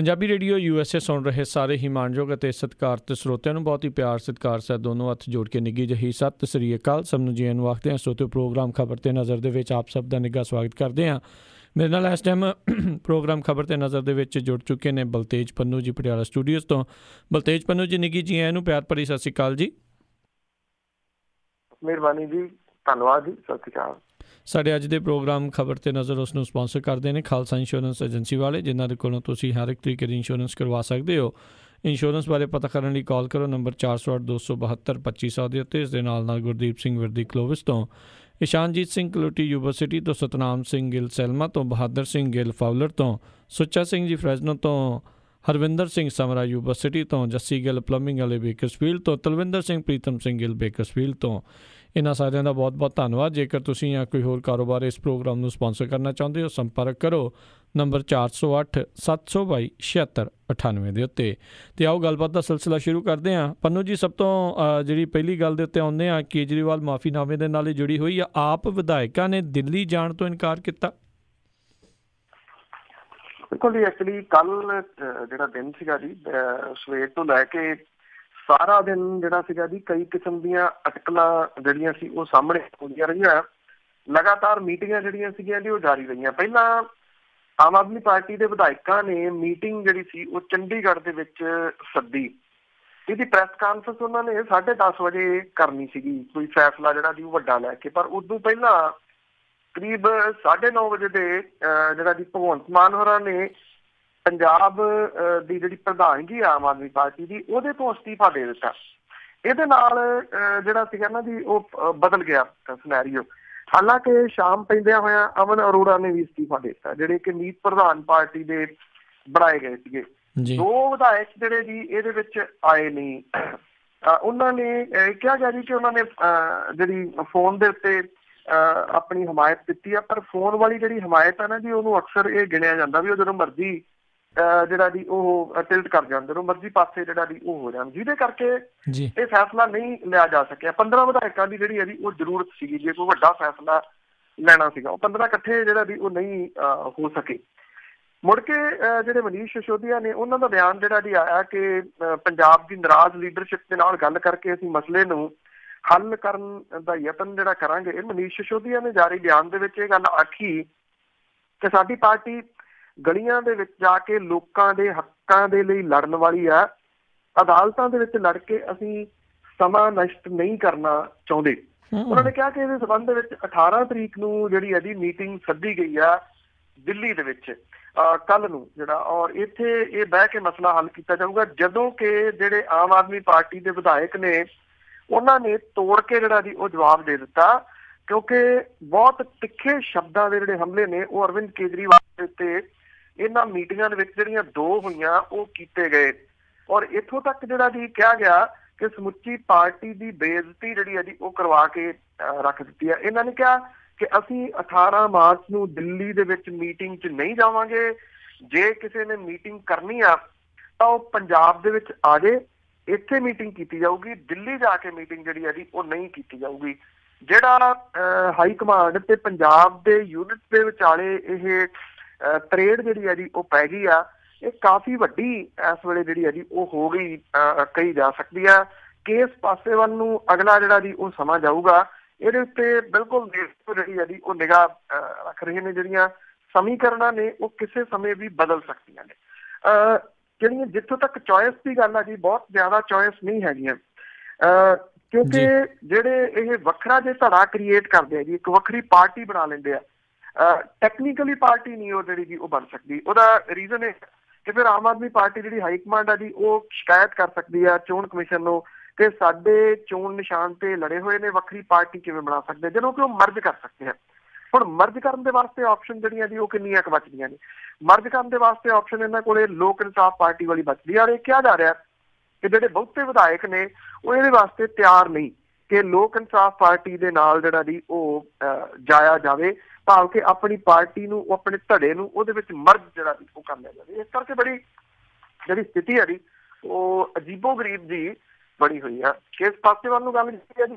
Punjabi radio USA ਸੁਣ ਰਹੇ ਸਾਰੇ ਹੀ ਮਾਣਯੋਗ ਅਤੇ ਸਤਿਕਾਰਤ ਸਰੋਤਿਆਂ ਨੂੰ ਬਹੁਤ ਹੀ ਪਿਆਰ ਸਤਿਕਾਰ ਸਹਿਤ ਦੋਨੋਂ ਹੱਥ ਜੋੜ ਕੇ ਨਿੱਘੀ ਜਿਹੀ ਸਤਿ ਸ੍ਰੀ ਅਕਾਲ। ਸਭ ਨੂੰ ਜੀ ਨੂੰ ਆਖਦੇ ਹਾਂ। ਸਰੋਤਿਓ, ਪ੍ਰੋਗਰਾਮ ਖਬਰ ਤੇ ਨਜ਼ਰ ਦੇ ਵਿੱਚ ਆਪ ਸਭ ਦਾ ਨਿੱਘਾ ਸਵਾਗਤ ਕਰਦੇ ਹਾਂ। ਮੇਰੇ ਨਾਲ ਇਸ ਟਾਈਮ ਪ੍ਰੋਗਰਾਮ ਖਬਰ ਤੇ ਨਜ਼ਰ ਦੇ ਵਿੱਚ ਜੁੜ ਚੁੱਕੇ ਨੇ ਬਲਤੇਜ ਪੰਨੂ ਜੀ ਪਟਿਆਲਾ ਸਟੂਡੀਓਜ਼ ਤੋਂ। ਬਲਤੇਜ ਪੰਨੂ ਜੀ, ਨਿੱਘੀ ਜੀ ਆਇਆਂ ਨੂੰ ਪਿਆਰ ਭਰੀ ਸਤਿ ਸ਼੍ਰੀ ਅਕਾਲ ਜੀ। ਮਿਹਰਬਾਨੀ ਜੀ, ਧੰਨਵਾਦ ਜੀ, ਸਤਿ ਸ਼੍ਰੀ ਅਕਾਲ। ਸਾਡੇ ਅੱਜ ਦੇ ਪ੍ਰੋਗਰਾਮ ਖਬਰ ਤੇ ਨਜ਼ਰ ਉਸ ਨੂੰ ਸਪਾਂਸਰ ਕਰਦੇ ਨੇ ਖਾਲਸਾ ਇੰਸ਼ੋਰੈਂਸ ਏਜੰਸੀ ਵਾਲੇ, ਜਿਨ੍ਹਾਂ ਦੇ ਕੋਲੋਂ ਤੁਸੀਂ ਹਰ ਇੱਕ ਤਰੀਕੇ ਦੀ ਇੰਸ਼ੋਰੈਂਸ ਕਰਵਾ ਸਕਦੇ ਹੋ। ਇੰਸ਼ੋਰੈਂਸ ਬਾਰੇ ਪਤਾ ਕਰਨ ਲਈ ਕਾਲ ਕਰੋ ਨੰਬਰ 408-272-2500 ਦੇ ਉੱਤੇ। ਇਸ ਦੇ ਨਾਲ ਗੁਰਦੀਪ ਸਿੰਘ ਵਿਰਦੀ ਕਲੋਵਿਸ ਤੋਂ, ਇਸ਼ਾਨਜੀਤ ਸਿੰਘ ਕਲੋਟੀ ਯੂਨੀਵਰਸਿਟੀ ਤੋਂ, ਸਤਨਾਮ ਸਿੰਘ ਗਿੱਲ ਸੈਲਮਾ ਤੋਂ, ਬਹਾਦਰ ਸਿੰਘ ਗਿੱਲ ਫਾਊਲਰ ਤੋਂ, ਸੁੱਚਾ ਸਿੰਘ ਜੀ ਫਰੈਜ਼ਨੋ ਤੋਂ, ਹਰਵਿੰਦਰ ਸਿੰਘ ਸਮਰਾ ਯੂਨੀਵਰਸਿਟੀ ਤੋਂ, ਜੱਸੀ ਗਿੱਲ ਪਲੰਬਿੰਗ ਵਾਲੇ ਬੇਕਰਸਫੀਲਡ ਤੋਂ, ਤਲਵਿੰਦਰ ਸਿੰਘ ਪ੍ਰੀਤਮ ਸਿੰਘ ਗਿੱਲ ਬੇਕਰਸਫੀਲਡ ਤੋਂ। ਇਹਨਾਂ ਸਾਰਿਆਂ ਦਾ ਬਹੁਤ ਬਹੁਤ ਧੰਨਵਾਦ। ਜੇਕਰ ਤੁਸੀਂ ਜਾਂ ਕੋਈ ਹੋਰ ਕਾਰੋਬਾਰ ਇਸ ਪ੍ਰੋਗਰਾਮ ਨੂੰ ਸਪਾਂਸਰ ਕਰਨਾ ਚਾਹੁੰਦੇ ਹੋ, ਸੰਪਰਕ ਕਰੋ ਨੰਬਰ 408-722-7698 ਦੇ ਉੱਤੇ। ਅਤੇ ਆਓ ਗੱਲਬਾਤ ਦਾ ਸਿਲਸਿਲਾ ਸ਼ੁਰੂ ਕਰਦੇ ਹਾਂ। ਪੰਨੂ ਜੀ, ਸਭ ਤੋਂ ਜਿਹੜੀ ਪਹਿਲੀ ਗੱਲ ਦੇ ਉੱਤੇ ਆਉਂਦੇ ਹਾਂ, ਕੇਜਰੀਵਾਲ ਮਾਫੀਨਾਮੇ ਦੇ ਨਾਲ ਜੁੜੀ ਹੋਈ ਆ। ਆਪ ਵਿਧਾਇਕਾਂ ਨੇ ਦਿੱਲੀ ਜਾਣ ਤੋਂ ਇਨਕਾਰ ਕੀਤਾ। ਬਿਲਕੁਲ ਜੀ, ਐਕਚੁਅਲੀ ਕੱਲ ਜਿਹੜਾ ਦਿਨ ਸੀਗਾ ਜੀ, ਸਵੇਰ ਤੋਂ ਲੈ ਕੇ ਸਾਰਾ ਦਿਨ ਜਿਹੜਾ ਸੀਗਾ ਜੀ, ਕਈ ਕਿਸਮ ਦੀਆਂ ਅਟਕਲਾਂ ਜਿਹੜੀਆਂ ਸੀ ਉਹ ਸਾਹਮਣੇ ਆਉਂਦੀਆਂ ਰਹੀਆਂ। ਲਗਾਤਾਰ ਮੀਟਿੰਗਾਂ ਜਿਹੜੀਆਂ ਸੀਗੀਆਂ ਜੀ ਉਹ ਜਾਰੀ ਰਹੀਆਂ। ਪਹਿਲਾਂ ਆਮ ਆਦਮੀ ਪਾਰਟੀ ਦੇ ਵਿਧਾਇਕਾਂ ਨੇ ਮੀਟਿੰਗ ਜਿਹੜੀ ਸੀ ਉਹ ਚੰਡੀਗੜ੍ਹ ਦੇ ਵਿੱਚ ਸੱਦੀ। ਇਹਦੀ ਪ੍ਰੈਸ ਕਾਨਫਰੰਸ ਉਹਨਾਂ ਨੇ 10:30 ਵਜੇ ਕਰਨੀ ਸੀਗੀ, ਕੋਈ ਫੈਸਲਾ ਜਿਹੜਾ ਜੀ ਉਹ ਵੱਡਾ ਲੈ ਕੇ। ਪਰ ਉਦੋਂ ਪਹਿਲਾਂ ਕਰੀਬ 9:30 ਵਜੇ ਦੇ ਜਿਹੜਾ ਜੀ ਭਗਵੰਤ ਮਾਨ ਹੋਰਾਂ ਨੇ ਪੰਜਾਬ ਦੀ ਜਿਹੜੀ ਪ੍ਰਧਾਨਗੀ ਆਮ ਆਦਮੀ ਪਾਰਟੀ ਦੀ, ਉਹਦੇ ਤੋਂ ਅਸਤੀਫਾ ਦੇ ਦਿੱਤਾ। ਇਹਦੇ ਨਾਲ ਜਿਹੜਾ ਸੀਗਾ ਨਾ ਜੀ ਉਹ ਬਦਲ ਗਿਆ ਸਿਨੈਰੀਓ। ਹਾਲਾਂਕਿ ਸ਼ਾਮ ਪੈਂਦਿਆਂ ਹੋਇਆ ਅਮਨ ਅਰੋੜਾ ਨੇ ਵੀ ਅਸਤੀਫਾ ਦੇ ਦਿੱਤਾ, ਜਿਹੜੇ ਕਿ ਮੀਤ ਪ੍ਰਧਾਨ ਪਾਰਟੀ ਦੇ ਬਣਾਏ ਗਏ ਸੀਗੇ। ਦੋ ਵਿਧਾਇਕ ਜਿਹੜੇ ਜੀ ਇਹਦੇ ਵਿੱਚ ਆਏ ਨਹੀਂ। ਉਹਨਾਂ ਨੇ ਕਿਹਾ ਗਿਆ ਜੀ ਕਿ ਉਹਨਾਂ ਨੇ ਜਿਹੜੀ ਫੋਨ ਦੇ ਉੱਤੇ ਆਪਣੀ ਹਮਾਇਤ ਦਿੱਤੀ ਆ, ਪਰ ਫੋਨ ਵਾਲੀ ਜਿਹੜੀ ਹਮਾਇਤ ਆ ਨਾ ਜੀ, ਉਹਨੂੰ ਅਕਸਰ ਇਹ ਗਿਣਿਆ ਜਾਂਦਾ ਵੀ ਉਹ ਜਦੋਂ ਮਰਜ਼ੀ ਜਿਹੜਾ ਜੀ ਉਹ ਟਿਲਟ ਕਰ ਜਾਂਦੇ, ਜਦੋਂ ਮਰਜ਼ੀ ਪਾਸੇ ਜਿਹੜਾ ਜੀ ਉਹ ਹੋ ਜਾਣ, ਜਿਹਦੇ ਕਰਕੇ ਇਹ ਫੈਸਲਾ ਨਹੀਂ ਲਿਆ ਜਾ ਸਕਿਆ। 15 ਵਿਧਾਇਕਾਂ ਦੀ ਜਿਹੜੀ ਹੈ ਜੀ ਉਹ ਜ਼ਰੂਰਤ ਸੀਗੀ, ਜੇ ਕੋਈ ਵੱਡਾ ਫੈਸਲਾ ਲੈਣਾ ਸੀਗਾ। ਉਹ 15 ਇਕੱਠੇ ਜਿਹੜਾ ਜੀ ਉਹ ਨਹੀਂ ਹੋ ਸਕੇ। ਮੁੜ ਕੇ ਜਿਹੜੇ ਮਨੀਸ਼ ਸਿਸੋਦੀਆ ਨੇ, ਉਹਨਾਂ ਦਾ ਬਿਆਨ ਜਿਹੜਾ ਜੀ ਆਇਆ ਕਿ ਪੰਜਾਬ ਦੀ ਨਾਰਾਜ਼ ਲੀਡਰਸ਼ਿਪ ਦੇ ਨਾਲ ਗੱਲ ਕਰਕੇ ਅਸੀਂ ਮਸਲੇ ਨੂੰ ਹੱਲ ਕਰਨ ਦਾ ਯਤਨ ਜਿਹੜਾ ਕਰਾਂਗੇ। ਮਨੀਸ਼ ਸਿਸੋਦੀਆ ਨੇ ਜਾਰੀ ਬਿਆਨ ਦੇ ਵਿੱਚ ਇਹ ਗੱਲ ਆਖੀ ਕਿ ਸਾਡੀ ਪਾਰਟੀ ਗਲੀਆਂ ਦੇ ਵਿੱਚ ਜਾ ਕੇ ਲੋਕਾਂ ਦੇ ਹੱਕਾਂ ਦੇ ਲਈ ਲੜਨ ਵਾਲੀ ਆ। ਅਦਾਲਤਾਂ ਦੇ ਵਿੱਚ ਲੜ ਕੇ ਅਸੀਂ ਸਮਾਂ ਨਸ਼ਟ ਨਹੀਂ ਕਰਨਾ ਚਾਹੁੰਦੇ। ਉਹਨਾਂ ਨੇ ਕਿਹਾ ਕਿ ਇਹਦੇ ਸੰਬੰਧ ਵਿੱਚ 18 ਤਰੀਕ ਨੂੰ ਜਿਹੜੀ ਇਹਦੀ ਮੀਟਿੰਗ ਸੱਦੀ ਗਈ ਆ ਦਿੱਲੀ ਦੇ ਵਿੱਚ, ਕੱਲ ਨੂੰ ਜਿਹੜਾ, ਔਰ ਇੱਥੇ ਇਹ ਬਹਿ ਕੇ ਮਸਲਾ ਹੱਲ ਕੀਤਾ ਜਾਊਗਾ। ਜਦੋਂ ਕਿ ਜਿਹੜੇ ਆਮ ਆਦਮੀ ਪਾਰਟੀ ਦੇ ਵਿਧਾਇਕ ਨੇ, ਉਹਨਾਂ ਨੇ ਤੋੜ ਕੇ ਜਿਹੜਾ ਜੀ ਉਹ ਜਵਾਬ ਦੇ ਦਿੱਤਾ, ਕਿਉਂਕਿ ਬਹੁਤ ਤਿੱਖੇ ਸ਼ਬਦਾਂ ਦੇ ਜਿਹੜੇ ਹਮਲੇ ਨੇ ਉਹ ਅਰਵਿੰਦ ਕੇਜਰੀਵਾਲ ਦੇ ਉੱਤੇ ਇਹਨਾਂ ਮੀਟਿੰਗਾਂ ਦੇ ਵਿੱਚ ਜਿਹੜੀਆਂ 2 ਹੋਈਆਂ ਉਹ ਕੀਤੇ ਗਏ। ਔਰ ਇੱਥੋਂ ਤੱਕ ਜਿਹੜਾ ਜੀ ਕਿਹਾ ਗਿਆ ਕਿ ਸਮੁੱਚੀ ਪਾਰਟੀ ਦੀ ਬੇਇੱਜ਼ਤੀ ਜਿਹੜੀ ਹੈ ਜੀ ਉਹ ਕਰਵਾ ਕੇ ਰੱਖ ਦਿੱਤੀ ਹੈ। ਇਹਨਾਂ ਨੇ ਕਿਹਾ ਕਿ ਅਸੀਂ 18 ਮਾਰਚ ਨੂੰ ਦਿੱਲੀ ਦੇ ਵਿੱਚ ਮੀਟਿੰਗ 'ਚ ਨਹੀਂ ਜਾਵਾਂਗੇ। ਜੇ ਕਿਸੇ ਨੇ ਮੀਟਿੰਗ ਕਰਨੀ ਆ ਤਾਂ ਉਹ ਪੰਜਾਬ ਦੇ ਵਿੱਚ ਆ ਜੇ, ਇੱਥੇ ਮੀਟਿੰਗ ਕੀਤੀ ਜਾਊਗੀ। ਦਿੱਲੀ ਜਾ ਕੇ ਮੀਟਿੰਗ ਜਿਹੜੀ ਹੈ ਜੀ ਉਹ ਨਹੀਂ ਕੀਤੀ ਜਾਊਗੀ। ਜਿਹੜਾ ਹਾਈ ਕਮਾਂਡ ਤੇ ਪੰਜਾਬ ਦੇ ਯੂਨਿਟ ਦੇ ਵਿਚਾਲੇ ਇਹ ਤਰੇੜ ਜਿਹੜੀ ਹੈ ਜੀ ਉਹ ਪੈ ਗਈ ਆ, ਇਹ ਕਾਫੀ ਵੱਡੀ ਇਸ ਵੇਲੇ ਜਿਹੜੀ ਹੈ ਜੀ ਉਹ ਹੋ ਗਈ ਕਹੀ ਜਾ ਸਕਦੀ ਆ। ਕਿਸ ਪਾਸੇ ਵੱਲ ਨੂੰ ਅਗਲਾ ਜਿਹੜਾ ਜੀ ਉਹ ਸਮਾਂ ਜਾਊਗਾ, ਇਹਦੇ ਉੱਤੇ ਬਿਲਕੁਲ ਜਿਹੜੀ ਹੈ ਜੀ ਉਹ ਨਿਗਾਹ ਰੱਖ ਰਹੇ ਨੇ। ਜਿਹੜੀਆਂ ਸਮੀਕਰਨਾਂ ਨੇ ਉਹ ਕਿਸੇ ਸਮੇਂ ਵੀ ਬਦਲ ਸਕਦੀਆਂ ਨੇ। ਜਿਹੜੀਆਂ ਜਿੱਥੋਂ ਤੱਕ ਚੋਇਸ ਦੀ ਗੱਲ ਆ ਜੀ, ਬਹੁਤ ਜ਼ਿਆਦਾ ਚੋਇਸ ਨਹੀਂ ਹੈਗੀਆਂ, ਕਿਉਂਕਿ ਜਿਹੜੇ ਇਹ ਵੱਖਰਾ ਜੇ ਧੜਾ ਕ੍ਰੀਏਟ ਕਰਦੇ ਆ ਜੀ, ਇੱਕ ਵੱਖਰੀ ਪਾਰਟੀ ਬਣਾ ਲੈਂਦੇ ਆ। ਟੈਕਨੀਕਲੀ ਪਾਰਟੀ ਨਹੀਂ ਉਹ ਜਿਹੜੀ ਜੀ ਉਹ ਬਣ ਸਕਦੀ। ਉਹਦਾ ਰੀਜ਼ਨ ਇਹ ਕਿ ਫਿਰ ਆਮ ਆਦਮੀ ਪਾਰਟੀ ਜਿਹੜੀ ਹਾਈ ਕਮਾਂਡ ਆ ਜੀ ਉਹ ਸ਼ਿਕਾਇਤ ਕਰ ਸਕਦੀ ਆ ਚੋਣ ਕਮਿਸ਼ਨ ਨੂੰ ਕਿ ਸਾਡੇ ਚੋਣ ਨਿਸ਼ਾਨ ਤੇ ਲੜੇ ਹੋਏ ਨੇ, ਵੱਖਰੀ ਪਾਰਟੀ ਕਿਵੇਂ ਬਣਾ ਸਕਦੇ, ਜਦੋਂ ਕਿ ਉਹ ਮਰਜ ਕਰ ਸਕਦੇ ਆ। ਹੁਣ ਮਰਜ ਕਰਨ ਦੇ ਵਾਸਤੇ ਆਪਸ਼ਨ ਜਿਹੜੀਆਂ ਜੀ ਉਹ ਕਿੰਨੀਆਂ ਕੁ ਬਚਦੀਆਂ ਨੇ। ਮਰਜ ਕਰਨ ਦੇ ਵਾਸਤੇ ਆਪਸ਼ਨ ਇਹਨਾਂ ਕੋਲੇ ਲੋਕ ਇਨਸਾਫ ਪਾਰਟੀ ਵਾਲੀ ਬਚਦੀ ਆ। ਔਰ ਇਹ ਕਿਹਾ ਜਾ ਰਿਹਾ ਕਿ ਜਿਹੜੇ ਬਹੁਤੇ ਵਿਧਾਇਕ ਨੇ ਉਹ ਇਹਦੇ ਵਾਸਤੇ ਤਿਆਰ ਨਹੀਂ ਕਿ ਲੋਕ ਇਨਸਾਫ ਪਾਰਟੀ ਦੇ ਨਾਲ ਜਿਹੜਾ ਜੀ ਉਹ ਜਾਇਆ ਜਾਵੇ, ਭਾਵ ਕਿ ਆਪਣੀ ਪਾਰਟੀ ਨੂੰ, ਆਪਣੇ ਧੜੇ ਨੂੰ ਉਹਦੇ ਵਿੱਚ ਮਰਜ ਜਿਹੜਾ ਜੀ ਉਹ ਕਰ ਲਿਆ ਜਾਵੇ। ਇਸ ਕਰਕੇ ਬੜੀ ਜਿਹੜੀ ਸਥਿਤੀ ਹੈ ਜੀ ਉਹ ਅਜੀਬੋ ਗਰੀਬ ਜੀ ਬਣੀ ਹੋਈ ਆ। ਕਿਸ ਪਾਸੇ ਵੱਲ ਨੂੰ ਗੱਲ ਕੀਤੀ ਹੈ ਜੀ,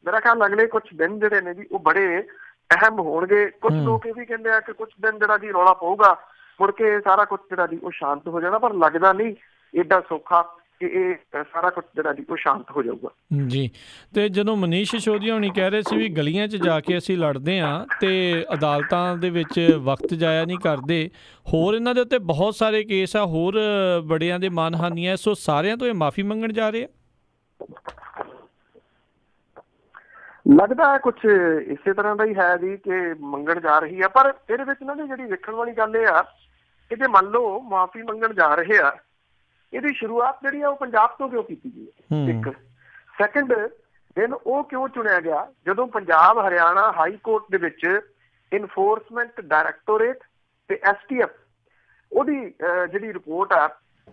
ਮੇਰਾ ਖਿਆਲ ਅਗਲੇ ਕੁਛ ਦਿਨ ਜਿਹੜੇ ਨੇ ਜੀ ਉਹ ਬੜੇ ਅਹਿਮ ਹੋਣਗੇ। ਕੁਛ ਲੋਕ ਇਹ ਵੀ ਕਹਿੰਦੇ ਆ ਕਿ ਕੁਛ ਦਿਨ ਜਿਹੜਾ ਜੀ ਰੌਲਾ ਪਊਗਾ ਮੁੜ ਕੇ ਸਾਰਾ ਕੁਝ ਜਿਹੜਾ ਜੀ ਉਹ ਸ਼ਾਂਤ ਹੋ ਜਾਣਾ। ਪਰ ਲੱਗਦਾ ਨਹੀਂ ਏਡਾ ਸੌਖਾ ਕਿ ਇਹ ਸਾਰਾ ਕੁਝ ਜਿਹੜਾ ਜੀ ਉਹ ਸ਼ਾਂਤ ਹੋ ਜਾਊਗਾ ਜੀ। ਤੇ ਜਦੋਂ ਮਨੀਸ਼ ਸਿਸੋਦੀਆ ਹੋਣੀ ਕਹਿ ਰਹੇ ਸੀ ਵੀ ਗਲੀਆਂ 'ਚ ਜਾ ਕੇ ਅਸੀਂ ਲੜਦੇ ਹਾਂ ਤੇ ਅਦਾਲਤਾਂ ਦੇ ਵਿੱਚ ਵਕਤ ਜਾਇਆ ਨਹੀਂ ਕਰਦੇ, ਹੋਰ ਇਹਨਾਂ ਦੇ ਉੱਤੇ ਬਹੁਤ ਸਾਰੇ ਕੇਸ ਆ, ਹੋਰ ਬੜਿਆਂ ਦੇ ਮਾਨਹਾਨੀ ਹੈ, ਸੋ ਸਾਰਿਆਂ ਤੋਂ ਇਹ ਮਾਫੀ ਮੰਗਣ ਜਾ ਰਹੇ ਆ। ਲੱਗਦਾ ਕੁਝ ਇਸੇ ਤਰ੍ਹਾਂ ਦਾ ਹੀ ਹੈ ਜੀ ਕਿ ਮੰਗਣ ਜਾ ਰਹੀ ਆ। ਪਰ ਇਹਦੇ ਵਿੱਚ ਇਹਨਾਂ ਦੀ ਜਿਹੜੀ ਵੇਖਣ ਵਾਲੀ ਗੱਲ ਇਹ ਆ ਕਿ ਜੇ ਮੰਨ ਲਓ ਮਾਫੀ ਮੰਗਣ ਜਾ ਰਹੇ ਆ, ਇਹਦੀ ਸ਼ੁਰੂਆਤ ਜਿਹੜੀ ਆ ਉਹ ਪੰਜਾਬ ਤੋਂ ਕਿਉਂ ਕੀਤੀ ਗਈ ਹੈ? ਇੱਕ ਸੈਕੰਡ ਦਿਨ ਉਹ ਕਿਉਂ ਚੁਣਿਆ ਗਿਆ ਜਦੋਂ ਪੰਜਾਬ ਹਰਿਆਣਾ ਹਾਈ ਕੋਰਟ ਦੇ ਵਿੱਚ ਇਨਫੋਰਸਮੈਂਟ ਡਾਇਰੈਕਟੋਰੇਟ ਤੇ STF ਉਹਦੀ ਜਿਹੜੀ ਰਿਪੋਰਟ ਆ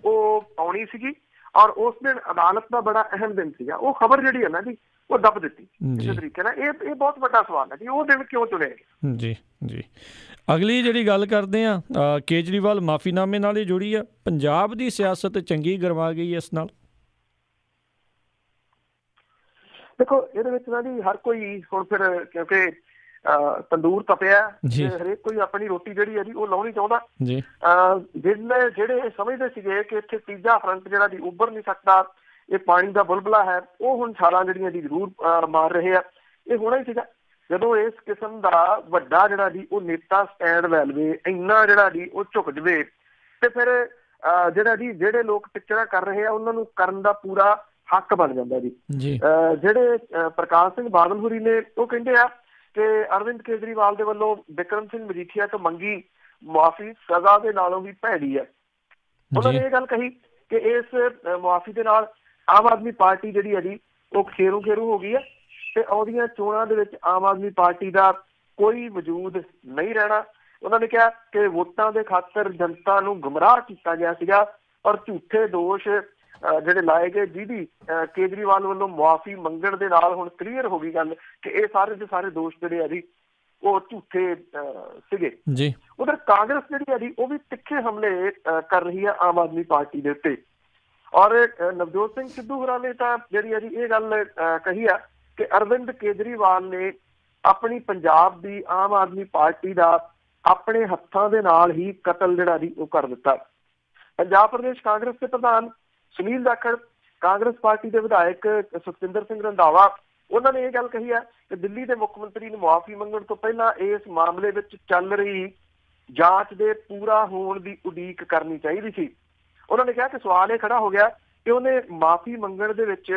ਉਹ ਆਉਣੀ ਸੀਗੀ ਔਰ ਉਸ ਦਿਨ ਅਦਾਲਤ ਦਾ ਬੜਾ ਅਹਿਮ ਦਿਨ ਸੀਗਾ। ਉਹ ਖਬਰ ਜਿਹੜੀ ਹੈ ਨਾ ਜੀ ਉਹ ਦੱਬ ਦਿੱਤੀ ਕਿਸੇ ਤਰੀਕੇ ਨਾਲ। ਇਹ ਬਹੁਤ ਵੱਡਾ ਸਵਾਲ ਹੈ ਕਿ ਉਹ ਦਿਨ ਕਿਉਂ ਚੁਣਿਆ ਗਿਆ। ਜੀ ਜੀ। ਅਗਲੀ ਜਿਹੜੀ ਗੱਲ ਕਰਦੇ ਆ, ਕੇਜਰੀਵਾਲ ਮਾਫੀਨਾਮੇ ਨਾਲ ਹੀ ਜੁੜੀ ਆ, ਪੰਜਾਬ ਦੀ ਸਿਆਸਤ ਚੰਗੀ ਗਰਮਾ ਗਈ ਇਸ ਨਾਲ। ਦੇਖੋ ਇਹਦੇ ਵਿੱਚ ਨਾ ਜੀ ਹਰ ਕੋਈ ਹੁਣ ਫਿਰ ਕਿਉਂਕਿ ਤੰਦੂਰ ਤਪਿਆ, ਹਰੇਕ ਕੋਈ ਆਪਣੀ ਰੋਟੀ ਜਿਹੜੀ ਹੈ ਜੀ ਉਹ ਲਾਉਣੀ ਚਾਹੁੰਦਾ ਜੀ। ਜਿਹੜੇ ਸਮਝਦੇ ਸੀਗੇ ਕਿ ਇੱਥੇ ਤੀਜਾ ਫਰੰਟ ਜਿਹੜਾ ਜੀ ਉੱਭਰ ਨਹੀਂ ਸਕਦਾ, ਇਹ ਪਾਣੀ ਦਾ ਬੁਲਬੁਲਾ ਹੈ, ਉਹ ਹੁਣ ਛਾਲਾਂ ਜਿਹੜੀਆਂ ਜੀ ਜ਼ਰੂਰ ਮਾਰ ਰਹੇ ਆ। ਇਹ ਹੋਣਾ ਹੀ ਸੀਗਾ ਜਦੋਂ ਇਸ ਕਿਸਮ ਦਾ ਵੱਡਾ ਜਿਹੜਾ ਜੀ ਉਹ ਨੇਤਾ ਸਟੈਂਡ ਲੈ ਲਵੇ, ਇੰਨਾ ਜਿਹੜਾ ਜੀ ਉਹ ਝੁਕ ਜਵੇ, ਤੇ ਫਿਰ ਜਿਹੜਾ ਜੀ ਜਿਹੜੇ ਲੋਕ ਟਿੱਚਰਾਂ ਕਰ ਰਹੇ ਆ ਉਹਨਾਂ ਨੂੰ ਕਰਨ ਦਾ ਪੂਰਾ ਹੱਕ ਬਣ ਜਾਂਦਾ ਜੀ। ਜਿਹੜੇ ਪ੍ਰਕਾਸ਼ ਸਿੰਘ ਬਾਦਲ ਹੋਰੀ ਨੇ ਉਹ ਕਹਿੰਦੇ ਆ ਕਿ ਅਰਵਿੰਦ ਕੇਜਰੀਵਾਲ ਦੇ ਵੱਲੋਂ ਬਿਕਰਮ ਸਿੰਘ ਮਜੀਠੀਆ ਤੋਂ ਮੰਗੀ ਮੁਆਫੀ ਸਜ਼ਾ ਦੇ ਨਾਲੋਂ ਵੀ ਭੈੜੀ ਹੈ। ਉਹਨਾਂ ਨੇ ਇਹ ਗੱਲ ਕਹੀ ਕਿ ਇਸ ਮੁਆਫੀ ਦੇ ਨਾਲ ਆਮ ਆਦਮੀ ਪਾਰਟੀ ਜਿਹੜੀ ਹੈ ਜੀ ਉਹ ਖੇਰੂ ਖੇਰੂ ਹੋ ਗਈ ਹੈ ਤੇ ਆਉਂਦੀਆਂ ਚੋਣਾਂ ਦੇ ਵਿੱਚ ਆਮ ਆਦਮੀ ਪਾਰਟੀ ਦਾ ਕੋਈ ਵਜੂਦ ਨਹੀਂ ਰਹਿਣਾ। ਉਹਨਾਂ ਨੇ ਕਿਹਾ ਕਿ ਵੋਟਾਂ ਦੇ ਖਾਤਰ ਜਨਤਾ ਨੂੰ ਗੁੰਮਰਾਹ ਕੀਤਾ ਗਿਆ ਸੀਗਾ ਔਰ ਝੂਠੇ ਦੋਸ਼ ਜਿਹੜੇ ਲਾਏ ਗਏ, ਜਿਹਦੀ ਕੇਜਰੀਵਾਲ ਵੱਲੋਂ ਮੁਆਫੀ ਮੰਗਣ ਦੇ ਨਾਲ ਹੁਣ ਕਲੀਅਰ ਹੋ ਗਈ ਗੱਲ ਕਿ ਇਹ ਸਾਰੇ ਦੇ ਸਾਰੇ ਦੋਸ਼ ਜਿਹੜੇ ਆ ਜੀ ਉਹ ਝੂਠੇ ਸੀਗੇ ਜੀ। ਉਧਰ ਕਾਂਗਰਸ ਜਿਹੜੀ ਆ ਜੀ ਉਹ ਵੀ ਤਿੱਖੇ ਹਮਲੇ ਕਰ ਰਹੀ ਆ ਆਮ ਆਦਮੀ ਪਾਰਟੀ ਦੇ ਉੱਤੇ ਔਰ ਨਵਜੋਤ ਸਿੰਘ ਸਿੱਧੂ ਹੋਰਾਂ ਨੇ ਤਾਂ ਜਿਹੜੀ ਆ ਜੀ ਇਹ ਗੱਲ ਕਹੀ ਆ ਕਿ ਅਰਵਿੰਦ ਕੇਜਰੀਵਾਲ ਨੇ ਆਪਣੀ ਪੰਜਾਬ ਦੀ ਆਮ ਆਦਮੀ ਪਾਰਟੀ ਦਾ ਆਪਣੇ ਹੱਥਾਂ ਦੇ ਨਾਲ ਹੀ ਕਤਲ ਜਿਹੜਾ ਜੀ ਉਹ ਕਰ ਦਿੱਤਾ। ਪੰਜਾਬ ਪ੍ਰਦੇਸ਼ ਕਾਂਗਰਸ ਦੇ ਪ੍ਰਧਾਨ ਸੁਨੀਲ ਜਾਖੜ, ਕਾਂਗਰਸ ਪਾਰਟੀ ਦੇ ਵਿਧਾਇਕ ਸੁਖਜਿੰਦਰ ਸਿੰਘ ਰੰਧਾਵਾ, ਉਹਨਾਂ ਨੇ ਇਹ ਗੱਲ ਕਹੀ ਹੈ ਕਿ ਦਿੱਲੀ ਦੇ ਮੁੱਖ ਮੰਤਰੀ ਨੂੰ ਮੁਆਫੀ ਮੰਗਣ ਤੋਂ ਪਹਿਲਾਂ ਇਸ ਮਾਮਲੇ ਵਿੱਚ ਚੱਲ ਰਹੀ ਜਾਂਚ ਦੇ ਪੂਰਾ ਹੋਣ ਦੀ ਉਡੀਕ ਕਰਨੀ ਚਾਹੀਦੀ ਸੀ। ਉਹਨਾਂ ਨੇ ਕਿਹਾ ਕਿ ਸਵਾਲ ਇਹ ਖੜਾ ਹੋ ਗਿਆ ਕਿ ਉਹਨੇ ਮਾਫੀ ਮੰਗਣ ਦੇ ਵਿੱਚ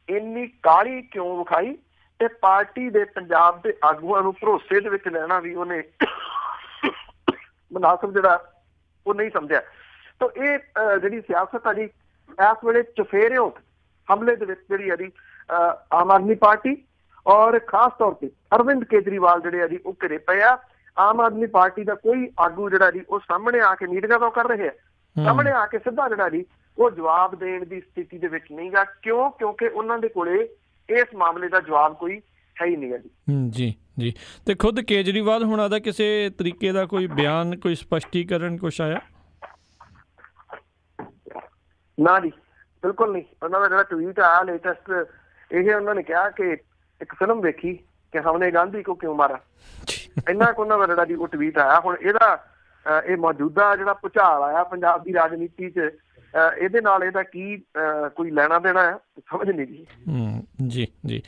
ਇੰਨੀ ਕਾਹਲੀ ਕਿਉਂ ਵਿਖਾਈ ਤੇ ਪਾਰਟੀ ਦੇ ਪੰਜਾਬ ਦੇ ਆਗੂਆਂ ਨੂੰ ਭਰੋਸੇ ਦੇ ਵਿੱਚ ਲੈਣਾ ਵੀ ਉਹਨੇ ਮੁਨਾਸਬ ਜਿਹੜਾ ਉਹ ਨਹੀਂ ਸਮਝਿਆ। ਤਾਂ ਇਹ ਜਿਹੜੀ ਸਿਆਸਤ ਆ ਜੀ ਇਸ ਵੇਲੇ ਚੁਫੇਰਿਓਂ ਹਮਲੇ ਦੇ ਵਿੱਚ ਜਿਹੜੀ ਆ ਜੀ ਆਮ ਆਦਮੀ ਪਾਰਟੀ ਔਰ ਖਾਸ ਤੌਰ ਤੇ ਅਰਵਿੰਦ ਕੇਜਰੀਵਾਲ ਜਿਹੜੇ ਆ ਜੀ ਉਹ ਘਿਰੇ ਪਏ ਆ। ਆਮ ਆਦਮੀ ਪਾਰਟੀ ਦਾ ਕੋਈ ਆਗੂ ਜਿਹੜਾ ਜੀ ਉਹ ਸਾਹਮਣੇ ਆ ਕੇ ਮੀਟਿੰਗਾਂ ਤਾਂ ਕਰ ਰਹੇ ਆ, ਸਾਹਮਣੇ ਆ ਕੇ ਸਿੱਧਾ ਜਿਹੜਾ ਜੀ ਉਹ ਜਵਾਬ ਦੇਣ ਦੀ ਸਥਿਤੀ ਦੇ ਵਿੱਚ ਨਹੀਂਗਾ। ਕਿਉਂ? ਕਿਉਂਕਿ ਉਹਨਾਂ ਦੇ ਕੋਲੇ ਇਸ ਮਾਮਲੇ ਦਾ ਜਵਾਬ ਕੋਈ ਹੈ ਹੀ ਨਹੀਂ ਜੀ। ਜੀ ਜੀ। ਤੇ ਖੁਦ ਕੇਜਰੀਵਾਲ ਹੁਣਾਂ ਦਾ ਕਿਸੇ ਤਰੀਕੇ ਦਾ ਕੋਈ ਬਿਆਨ, ਕੋਈ ਸਪਸ਼ਟੀਕਰਨ ਕੁਛ ਆਇਆ? ਨਾ ਜੀ, ਬਿਲਕੁਲ ਨਹੀਂ। ਉਹਨਾਂ ਦਾ ਜਿਹੜਾ ਟਵੀਟ ਆਇਆ ਲੇਟੈਸਟ, ਇਹ ਉਹਨਾਂ ਨੇ ਕਿਹਾ ਕਿ ਇੱਕ ਫਿਲਮ ਵੇਖੀ ਕਿ ਹਮਨੇ ਗਾਂਧੀ ਕੋ ਕਿਉਂ ਮਾਰਾ, ਇੰਨਾ ਕੁ ਉਹਨਾਂ ਦਾ ਜਿਹੜਾ ਜੀ ਉਹ ਟਵੀਟ ਆਇਆ। ਹੁਣ ਇਹਦਾ ਇਹ ਮੌਜੂਦਾ ਜਿਹੜਾ ਭੁਚਾਲ ਆਇਆ ਪੰਜਾਬ ਦੀ ਰਾਜਨੀਤੀ 'ਚ, ਇਹਦੇ ਨਾਲ ਇਹਦਾ ਕੀ ਕੋਈ ਲੈਣਾ ਦੇਣਾ ਹੈ ਸਮਝ ਨਹੀਂ ਜੀ। ਜੀ ਜੀ।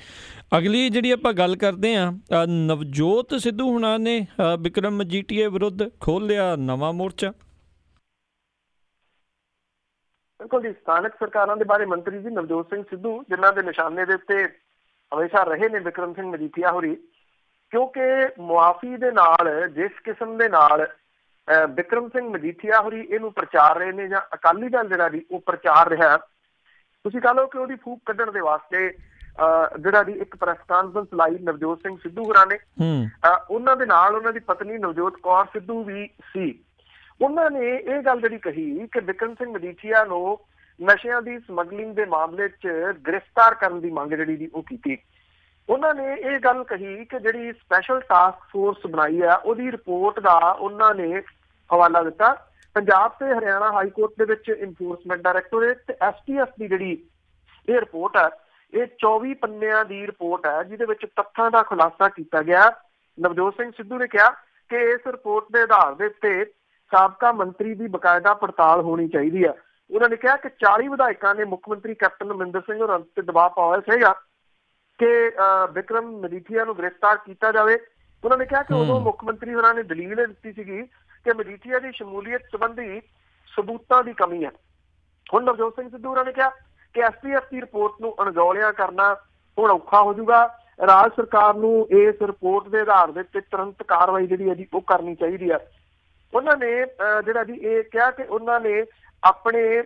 ਅਗਲੀ ਜਿਹੜੀ ਆਪਾਂ ਗੱਲ ਕਰਦੇ ਹਾਂ, ਨਵਜੋਤ ਸਿੱਧੂ ਹੁਣਾਂ ਨੇ ਬਿਕਰਮ ਮਜੀਠੀਆ ਵਿਰੁੱਧ ਖੋਲ੍ਹ ਲਿਆ ਨਵਾਂ ਮੋਰਚਾ। ਬਿਲਕੁਲ ਜੀ। ਸਥਾਨਕ ਸਰਕਾਰਾਂ ਦੇ ਬਾਰੇ ਮੰਤਰੀ ਜੀ ਨਵਜੋਤ ਸਿੰਘ ਸਿੱਧੂ, ਜਿਨ੍ਹਾਂ ਦੇ ਨਿਸ਼ਾਨੇ ਦੇ ਉੱਤੇ ਹਮੇਸ਼ਾ ਰਹੇ ਨੇ ਬਿਕਰਮ ਸਿੰਘ ਮਜੀਠੀਆ ਹੋਰੀ, ਕਿਉਂਕਿ ਮੁਆਫੀ ਦੇ ਨਾਲ ਜਿਸ ਕਿਸਮ ਦੇ ਨਾਲ ਬਿਕਰਮ ਸਿੰਘ ਮਜੀਠੀਆ ਹੋਰੀ ਇਹਨੂੰ ਪ੍ਰਚਾਰ ਰਹੇ ਨੇ ਜਾਂ ਅਕਾਲੀ ਦਲ ਜਿਹੜਾ ਜੀ ਉਹ ਪ੍ਰਚਾਰ ਰਿਹਾ, ਤੁਸੀਂ ਕਹ ਲਓ ਕਿ ਉਹਦੀ ਫੂਕ ਕੱਢਣ ਦੇ ਵਾਸਤੇ ਜਿਹੜਾ ਜੀ ਇੱਕ ਪ੍ਰੈਸ ਕਾਨਫਰੰਸ ਲਾਈ ਨਵਜੋਤ ਸਿੰਘ ਸਿੱਧੂ ਹੋਰਾਂ ਨੇ। ਉਹਨਾਂ ਦੇ ਨਾਲ ਉਹਨਾਂ ਦੀ ਪਤਨੀ ਨਵਜੋਤ ਕੌਰ ਸਿੱਧੂ ਵੀ ਸੀ। ਉਹਨਾਂ ਨੇ ਇਹ ਗੱਲ ਜਿਹੜੀ ਕਹੀ ਕਿ ਬਿਕਰਮ ਸਿੰਘ ਮਜੀਠੀਆ ਨੂੰ ਨਸ਼ਿਆਂ ਦੀ ਸਮਗਲਿੰਗ ਦੇ ਮਾਮਲੇ 'ਚ ਗ੍ਰਿਫਤਾਰ ਕਰਨ ਦੀ ਮੰਗ ਜਿਹੜੀ ਉਹ ਕੀਤੀ। ਉਹਨਾਂ ਨੇ ਇਹ ਗੱਲ ਕਹੀ ਕਿ ਜਿਹੜੀ ਸਪੈਸ਼ਲ ਟਾਸਕ ਫੋਰਸ ਬਣਾਈ ਆ ਉਹਦੀ ਰਿਪੋਰਟ ਦਾ ਉਹਨਾਂ ਨੇ ਹਵਾਲਾ ਦਿੱਤਾ। ਪੰਜਾਬ ਤੇ ਹਰਿਆਣਾ ਹਾਈ ਕੋਰਟ ਦੇ ਵਿੱਚ ਇਨਫੋਰਸਮੈਂਟ ਡਾਇਰੈਕਟੋਰੇਟ ਤੇ STF ਦੀ ਜਿਹੜੀ ਇਹ ਰਿਪੋਰਟ ਹੈ, ਇਹ 24 ਪੰਨਿਆਂ ਦੀ ਰਿਪੋਰਟ ਹੈ ਜਿਹਦੇ ਵਿੱਚ ਤੱਥਾਂ ਦਾ ਖੁਲਾਸਾ ਕੀਤਾ ਗਿਆ। ਨਵਜੋਤ ਸਿੰਘ ਸਿੱਧੂ ਨੇ ਕਿਹਾ ਕਿ ਇਸ ਰਿਪੋਰਟ ਦੇ ਆਧਾਰ ਦੇ ਉੱਤੇ ਸਾਬਕਾ ਮੰਤਰੀ ਦੀ ਬਕਾਇਦਾ ਪੜਤਾਲ ਹੋਣੀ ਚਾਹੀਦੀ ਹੈ। ਉਹਨਾਂ ਨੇ ਕਿਹਾ ਕਿ 40 ਵਿਧਾਇਕਾਂ ਨੇ ਮੁੱਖ ਮੰਤਰੀ ਕੈਪਟਨ ਅਮਰਿੰਦਰ ਸਿੰਘ ਹੋਰਾਂ ਤੇ ਦਬਾਅ ਪਾਇਆ ਸੀਗਾ ਕਿ ਵਿਕਰਮ ਮਜੀਠੀਆ ਨੂੰ ਗ੍ਰਿਫਤਾਰ ਕੀਤਾ ਜਾਵੇ। ਉਹਨਾਂ ਨੇ ਕਿਹਾ ਕਿ ਉਦੋਂ ਮੁੱਖ ਮੰਤਰੀ ਹੋਰਾਂ ਨੇ ਦਲੀਲ ਦਿੱਤੀ ਸੀਗੀ ਕਿ ਮਜੀਠੀਆ ਦੀ ਸ਼ਮੂਲੀਅਤ ਸੰਬੰਧੀ ਸਬੂਤਾਂ ਦੀ ਕਮੀ ਹੈ। ਹੁਣ ਨਵਜੋਤ ਸਿੰਘ ਸਿੱਧੂ ਹੋਰਾਂ ਨੇ ਕਿਹਾ ਕਿ STF ਦੀ ਰਿਪੋਰਟ ਨੂੰ ਅਣਗੌਲਿਆ ਕਰਨਾ ਹੁਣ ਔਖਾ ਹੋ ਜਾਊਗਾ। ਰਾਜ ਸਰਕਾਰ ਨੂੰ ਇਸ ਰਿਪੋਰਟ ਦੇ ਆਧਾਰ ਦੇ ਉੱਤੇ ਤੁਰੰਤ ਕਾਰਵਾਈ ਜਿਹੜੀ ਹੈ ਜੀ ਉਹ ਕਰਨੀ ਚਾਹੀਦੀ ਹੈ। ਉਹਨਾਂ ਨੇ ਜਿਹੜਾ ਜੀ ਇਹ ਕਿਹਾ ਕਿ ਉਹਨਾਂ ਨੇ ਆਪਣੇ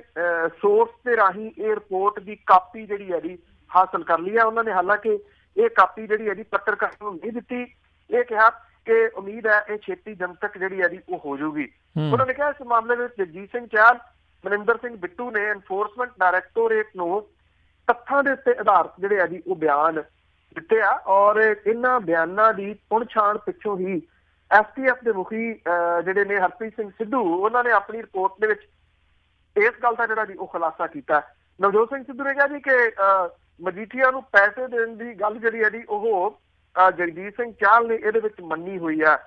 ਸੋਰਸ ਦੇ ਰਾਹੀਂ ਇਹ ਰਿਪੋਰਟ ਦੀ ਕਾਪੀ ਜਿਹੜੀ ਹੈ ਜੀ ਹਾਸਲ ਕਰ ਲਈ ਹੈ। ਉਹਨਾਂ ਨੇ ਹਾਲਾਂਕਿ ਇਹ ਕਾਪੀ ਜਿਹੜੀ ਹੈ ਜੀ ਪੱਤਰਕਾਰ ਨੂੰ ਨਹੀਂ ਦਿੱਤੀ। ਇਹ ਕਿਹਾ ਕਿ ਉਮੀਦ ਹੈ ਇਹ ਛੇਤੀ ਜਨਤਕ ਜਿਹੜੀ ਹੈ ਜੀ ਉਹ ਹੋ ਜਾਊਗੀ। ਉਹਨਾਂ ਨੇ ਕਿਹਾ ਇਸ ਮਾਮਲੇ ਵਿੱਚ ਜਗਜੀਤ ਸਿੰਘ ਚਹਿਲ, ਮਨਿੰਦਰ ਸਿੰਘ ਬਿੱਟੂ ਨੇ ਐਨਫੋਰਸਮੈਂਟ ਡਾਇਰੈਕਟੋਰੇਟ ਨੂੰ ਤੱਥਾਂ ਦੇ ਉੱਤੇ ਆਧਾਰਿਤ ਜਿਹੜੇ ਆ ਜੀ ਉਹ ਬਿਆਨ ਦਿੱਤੇ ਆ ਔਰ ਇਹਨਾਂ ਬਿਆਨਾਂ ਦੀ ਪੁਣਛਾਣ ਪਿੱਛੋਂ ਹੀ STF ਦੇ ਮੁਖੀ ਜਿਹੜੇ ਨੇ ਹਰਪ੍ਰੀਤ ਸਿੰਘ ਸਿੱਧੂ ਉਹਨਾਂ ਨੇ ਆਪਣੀ ਰਿਪੋਰਟ ਦੇ ਵਿੱਚ ਇਸ ਗੱਲ ਦਾ ਜਿਹੜਾ ਜੀ ਉਹ ਖੁਲਾਸਾ ਕੀਤਾ। ਨਵਜੋਤ ਸਿੰਘ ਸਿੱਧੂ ਨੇ ਕਿਹਾ ਜੀ ਕਿ ਮਜੀਠੀਆ ਨੂੰ ਪੈਸੇ ਦੇਣ ਦੀ ਗੱਲ ਜਿਹੜੀ ਹੈ ਜੀ ਉਹ ਜਗਜੀਤ ਸਿੰਘ ਚਹਿਲ ਨੇ ਇਹਦੇ ਵਿੱਚ ਮੰਨੀ ਹੋਈ ਆ।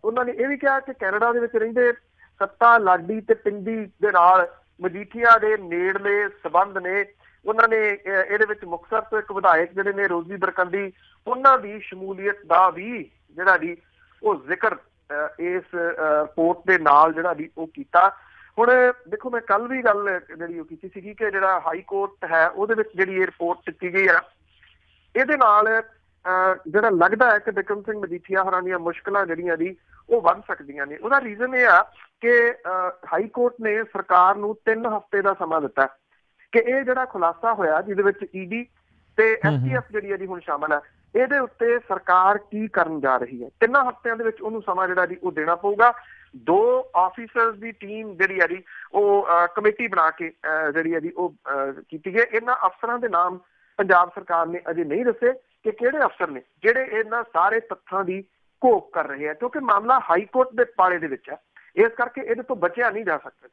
ਉਹਨਾਂ ਨੇ ਇਹ ਵੀ ਕਿਹਾ ਕਿ ਕੈਨੇਡਾ ਦੇ ਵਿੱਚ ਰਹਿੰਦੇ ਸੱਤਾ ਲਾਡੀ ਤੇ ਪਿੰਡੀ ਦੇ ਨਾਲ ਮਜੀਠੀਆ ਦੇ ਨੇੜਲੇ ਸਬੰਧ ਨੇ। ਉਹਨਾਂ ਨੇ ਇਹਦੇ ਵਿੱਚ ਮੁਕਤਸਰ ਤੋਂ ਇੱਕ ਵਿਧਾਇਕ ਜਿਹੜੇ ਨੇ ਰੋਜ਼ੀ ਬਰਕੰਦੀ ਉਹਨਾਂ ਦੀ ਸ਼ਮੂਲੀਅਤ ਦਾ ਵੀ ਜਿਹੜਾ ਜੀ ਉਹ ਜ਼ਿਕਰ ਇਸ ਰਿਪੋਰਟ ਦੇ ਨਾਲ ਜਿਹੜਾ ਜੀ ਉਹ ਕੀਤਾ। ਹੁਣ ਦੇਖੋ ਮੈਂ ਕੱਲ ਵੀ ਗੱਲ ਜਿਹੜੀ ਉਹ ਕੀਤੀ ਸੀਗੀ ਕਿ ਜਿਹੜਾ ਹਾਈ ਕੋਰਟ ਹੈ ਉਹਦੇ ਵਿੱਚ ਜਿਹੜੀ ਇਹ ਰਿਪੋਰਟ ਦਿੱਤੀ ਗਈ ਆ ਇਹਦੇ ਨਾਲ ਜਿਹੜਾ ਲੱਗਦਾ ਹੈ ਕਿ ਬਿਕਰਮ ਸਿੰਘ ਮਜੀਠੀਆ ਹੋਰਾਂ ਦੀਆਂ ਮੁਸ਼ਕਲਾਂ ਜਿਹੜੀਆਂ ਜੀ ਉਹ ਵੱਧ ਸਕਦੀਆਂ ਨੇ। ਉਹਦਾ ਰੀਜ਼ਨ ਇਹ ਆ ਕਿ ਹਾਈ ਕੋਰਟ ਨੇ ਸਰਕਾਰ ਨੂੰ 3 ਹਫ਼ਤੇ ਦਾ ਸਮਾਂ ਦਿੱਤਾ ਕਿ ਇਹ ਜਿਹੜਾ ਖੁਲਾਸਾ ਹੋਇਆ ਜਿਹਦੇ ਵਿੱਚ ED ਤੇ STF ਜਿਹੜੀ ਹੈ ਜੀ ਹੁਣ ਸ਼ਾਮਲ ਹੈ ਇਹਦੇ ਉੱਤੇ ਸਰਕਾਰ ਕੀ ਕਰਨ ਜਾ ਰਹੀ ਹੈ। 3 ਹਫ਼ਤਿਆਂ ਦੇ ਵਿੱਚ ਉਹਨੂੰ ਸਮਾਂ ਜਿਹੜਾ ਜੀ ਉਹ ਦੇਣਾ ਪਊਗਾ। 2 ਆਫੀਸਰਸ ਦੀ ਟੀਮ ਜਿਹੜੀ ਹੈ ਜੀ ਉਹ ਕਮੇਟੀ ਬਣਾ ਕੇ ਜਿਹੜੀ ਹੈ ਜੀ ਉਹ ਕੀਤੀ ਗਈ। ਇਹਨਾਂ ਅਫਸਰਾਂ ਦੇ ਨਾਮ ਪੰਜਾਬ ਸਰਕਾਰ ਨੇ ਅਜੇ ਨਹੀਂ ਦੱਸੇ ਕਿ ਕਿਹੜੇ ਅਫਸਰ ਨੇ ਜਿਹੜੇ ਇਹਨਾਂ ਸਾਰੇ ਤੱਥਾਂ ਦੀ ਘੋਖ ਕਰ ਰਹੇ ਆ, ਕਿਉਂਕਿ ਮਾਮਲਾ ਹਾਈ ਕੋਰਟ ਦੇ ਪਾਲੇ ਦੇ ਵਿੱਚ ਹੈ। ਇਸ ਕਰਕੇ ਇਹਦੇ ਤੋਂ ਬਚਿਆ ਨਹੀਂ ਜਾ ਸਕਦਾ।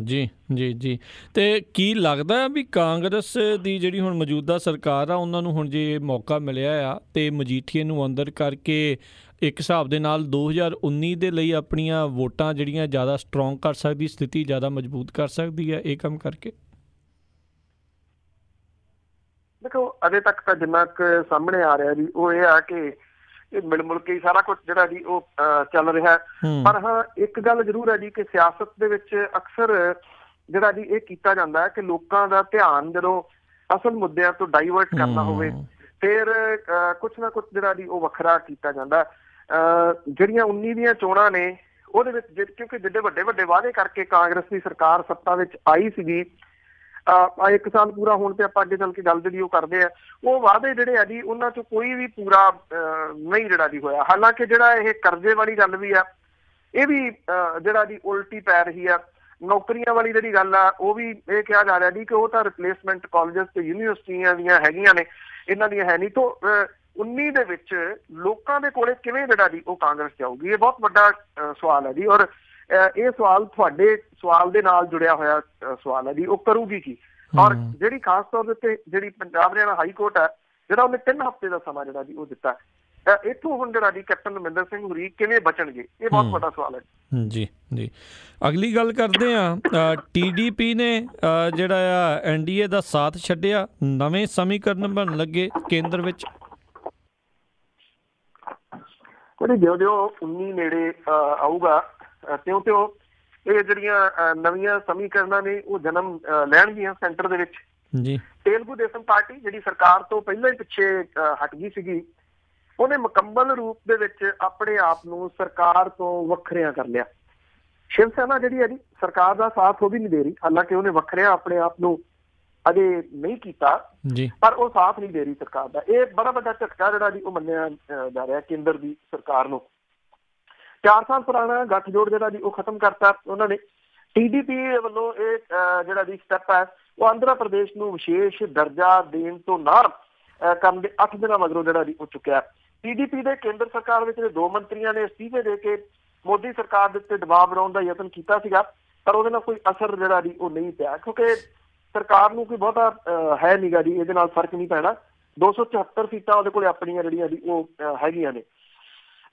ਜੀ ਜੀ ਜੀ। ਤੇ ਕੀ ਲੱਗਦਾ ਵੀ ਕਾਂਗਰਸ ਦੀ ਜਿਹੜੀ ਹੁਣ ਮੌਜੂਦਾ ਸਰਕਾਰ ਆ ਉਹਨਾਂ ਨੂੰ ਹੁਣ ਜੇ ਮੌਕਾ ਮਿਲਿਆ ਆ ਤੇ ਮਜੀਠੀਏ ਨੂੰ ਅੰਦਰ ਕਰਕੇ ਇੱਕ ਹਿਸਾਬ ਦੇ ਨਾਲ 2019 ਦੇ ਲਈ ਆਪਣੀਆਂ ਵੋਟਾਂ ਜਿਹੜੀਆਂ ਜ਼ਿਆਦਾ ਸਟਰੋਂਗ ਕਰ ਸਕਦੀ, ਸਥਿਤੀ ਜ਼ਿਆਦਾ ਮਜ਼ਬੂਤ ਕਰ ਸਕਦੀ ਹੈ ਇਹ ਕੰਮ ਕਰਕੇ? ਦੇਖੋ ਅਜੇ ਤੱਕ ਤਾਂ ਜਿੰਨਾ ਕੁ ਸਾਹਮਣੇ ਆ ਰਿਹਾ ਜੀ ਉਹ ਇਹ ਆ ਕਿ ਇਹ ਮਿਲ ਮੁਲ ਕੇ ਸਾਰਾ ਕੁਝ ਜਿਹੜਾ ਜੀ ਉਹ ਚੱਲ ਰਿਹਾ। ਪਰ ਹਾਂ ਇੱਕ ਗੱਲ ਜ਼ਰੂਰ ਹੈ ਜੀ ਕਿ ਸਿਆਸਤ ਦੇ ਵਿੱਚ ਅਕਸਰ ਜਿਹੜਾ ਜੀ ਇਹ ਕੀਤਾ ਜਾਂਦਾ ਹੈ ਕਿ ਲੋਕਾਂ ਦਾ ਧਿਆਨ ਜਦੋਂ ਅਸਲ ਮੁੱਦਿਆਂ ਤੋਂ ਡਾਈਵਰਟ ਕਰਨਾ ਹੋਵੇ ਫਿਰ ਕੁਛ ਨਾ ਕੁਛ ਜਿਹੜਾ ਜੀ ਉਹ ਵੱਖਰਾ ਕੀਤਾ ਜਾਂਦਾ। ਜਿਹੜੀਆਂ 19 ਦੀਆਂ ਚੋਣਾਂ ਨੇ ਉਹਦੇ ਵਿੱਚ ਕਿਉਂਕਿ ਜਿੱਡੇ ਵੱਡੇ ਵੱਡੇ ਵਾਅਦੇ ਕਰਕੇ ਕਾਂਗਰਸ ਦੀ ਸਰਕਾਰ ਸੱਤਾ ਵਿੱਚ ਆਈ ਸੀਗੀ, 1 ਸਾਲ ਪੂਰਾ ਹੋਣ ਤੇ ਆਪਾਂ ਅੱਗੇ ਚੱਲ ਕੇ ਗੱਲ ਜਿਹੜੀ ਉਹ ਕਰਦੇ ਆ, ਉਹ ਵਾਅਦੇ ਜਿਹੜੇ ਆ ਜੀ ਉਹਨਾਂ ਚੋਂ ਕੋਈ ਵੀ ਪੂਰਾ ਨਹੀਂ ਜਿਹੜਾ ਜੀ ਹੋਇਆ। ਹਾਲਾਂਕਿ ਜਿਹੜਾ ਇਹ ਕਰਜ਼ੇ ਵਾਲੀ ਗੱਲ ਵੀ ਆ ਇਹ ਵੀ ਜਿਹੜਾ ਜੀ ਉਲਟੀ ਪੈ ਰਹੀ ਆ। ਨੌਕਰੀਆਂ ਵਾਲੀ ਜਿਹੜੀ ਗੱਲ ਆ ਉਹ ਵੀ ਇਹ ਕਿਹਾ ਜਾ ਰਿਹਾ ਜੀ ਕਿ ਉਹ ਤਾਂ ਰਿਪਲੇਸਮੈਂਟ ਕਾਲਜਸ ਤੇ ਯੂਨੀਵਰਸਿਟੀਆਂ ਦੀਆਂ ਹੈਗੀਆਂ ਨੇ, ਇਹਨਾਂ ਦੀਆਂ ਹੈ ਨਹੀਂ। ਤੋਂ 19 ਦੇ ਵਿੱਚ ਲੋਕਾਂ ਦੇ ਕੋਲੇ ਕਿਵੇਂ ਜਿਹੜਾ ਜੀ ਉਹ ਕਾਂਗਰਸ ਜਾਊਗੀ, ਇਹ ਬਹੁਤ ਵੱਡਾ ਸਵਾਲ ਹੈ ਜੀ। ਔਰ ਇਹ ਸਵਾਲ ਤੁਹਾਡੇ ਸਵਾਲ ਦੇ ਨਾਲ ਜੁੜਿਆ ਹੋਇਆ ਸਵਾਲ ਹੈ ਜੀ, ਉਹ ਕਰੂਗੀ ਕੀ। ਔਰ ਜਿਹੜੀ ਖਾਸ ਤੌਰ ਦੇ ਉੱਤੇ ਜਿਹੜੀ ਪੰਜਾਬ ਹਰਿਆਣਾ ਹਾਈ ਕੋਰਟ ਹੈ ਜਿਹੜਾ ਉਹਨੇ 3 ਹਫ਼ਤੇ ਦਾ ਸਮਾਂ ਜਿਹੜਾ ਜੀ ਉਹ ਦਿੱਤਾ, ਇੱਥੋਂ ਹੁਣ ਜਿਹੜਾ ਜੀ ਕੈਪਟਨ ਅਮਰਿੰਦਰ ਸਿੰਘ ਹੋਰੀ ਕਿਵੇਂ ਬਚਣਗੇ ਇਹ ਬਹੁਤ ਵੱਡਾ ਸਵਾਲ ਹੈ ਜੀ ਜੀ। ਅਗਲੀ ਗੱਲ ਕਰਦੇ ਹਾਂ, TDP ਨੇ ਜਿਹੜਾ ਆ NDA ਦਾ ਸਾਥ ਛੱਡਿਆ, ਨਵੇਂ ਸਮੀਕਰਨ ਬਣਨ ਲੱਗੇ ਕੇਂਦਰ ਵਿੱਚ। ਜਿਉਂ 19 ਨੇੜੇ ਆਊਗਾ ਤਿਉਂ ਤਿਉਂ ਇਹ ਜਿਹੜੀਆਂ ਨਵੀਆਂ ਸਮੀਕਰਨਾਂ ਨੇ ਉਹ ਜਨਮ ਲੈਣਗੀਆਂ ਸੈਂਟਰ ਦੇ ਵਿੱਚ ਜੀ। ਤੇਲਗੂ ਦੇਸ਼ਮ ਪਾਰਟੀ ਜਿਹੜੀ ਸਰਕਾਰ ਤੋਂ ਪਹਿਲਾਂ ਹੀ ਪਿੱਛੇ ਹਟ ਗਈ ਸੀਗੀ, ਉਹਨੇ ਮੁਕੰਮਲ ਰੂਪ ਦੇ ਵਿੱਚ ਆਪਣੇ ਆਪ ਨੂੰ ਸਰਕਾਰ ਤੋਂ ਵੱਖਰਿਆਂ ਕਰ ਲਿਆ। ਸ਼ਿਵ ਸੈਨਾ ਜਿਹੜੀ ਹੈ ਜੀ ਸਰਕਾਰ ਦਾ ਸਾਥ ਉਹ ਵੀ ਨਹੀਂ ਦੇ ਰਹੀ, ਹਾਲਾਂਕਿ ਉਹਨੇ ਵੱਖਰਿਆਂ ਆਪਣੇ ਆਪ ਨੂੰ ਅਜੇ ਨਹੀਂ ਕੀਤਾ ਪਰ ਉਹ ਸਾਥ ਨਹੀਂ ਦੇ ਰਹੀ ਸਰਕਾਰ ਦਾ। ਇਹ ਬੜਾ ਵੱਡਾ ਝਟਕਾ ਜਿਹੜਾ ਜੀ ਉਹ ਮੰਨਿਆ ਜਾ ਰਿਹਾ ਕੇਂਦਰ ਦੀ ਸਰਕਾਰ ਨੂੰ। 4 ਸਾਲ ਪੁਰਾਣਾ ਗੱਠਜੋੜ ਜਿਹੜਾ ਜੀ ਉਹ ਖਤਮ ਕਰਤਾ ਉਹਨਾਂ ਨੇ। TDP ਵੱਲੋਂ ਇਹ ਜਿਹੜਾ ਜੀ ਸਟੈਪ ਹੈ ਉਹ ਆਂਧਰਾ ਪ੍ਰਦੇਸ਼ ਨੂੰ ਵਿਸ਼ੇਸ਼ ਦਰਜਾ ਦੇਣ ਤੋਂ ਨਾ ਕਰਨ ਦੇ 8 ਦਿਨਾਂ ਮਗਰੋਂ ਜਿਹੜਾ ਜੀ ਉਹ ਚੁੱਕਿਆ। TDP ਦੇ ਕੇਂਦਰ ਸਰਕਾਰ ਵਿੱਚ 2 ਮੰਤਰੀਆਂ ਨੇ ਅਸਤੀਫੇ ਦੇ ਕੇ ਮੋਦੀ ਸਰਕਾਰ ਦੇ ਉੱਤੇ ਦਬਾਅ ਬਣਾਉਣ ਦਾ ਯਤਨ ਕੀਤਾ ਸੀਗਾ, ਪਰ ਉਹਦੇ ਨਾਲ ਕੋਈ ਅਸਰ ਜਿਹੜਾ ਜੀ ਉਹ ਨਹੀਂ ਪਿਆ ਕਿਉਂਕਿ ਸਰਕਾਰ ਨੂੰ ਕੋਈ ਬਹੁਤਾ ਹੈ ਨੀਗਾ ਜੀ, ਇਹਦੇ ਨਾਲ ਫਰਕ ਨਹੀਂ ਪੈਣਾ। 274 ਸੀਟਾਂ ਉਹਦੇ ਕੋਲ ਆਪਣੀਆਂ ਜਿਹੜੀਆਂ ਜੀ ਉਹ ਹੈਗੀਆਂ ਨੇ।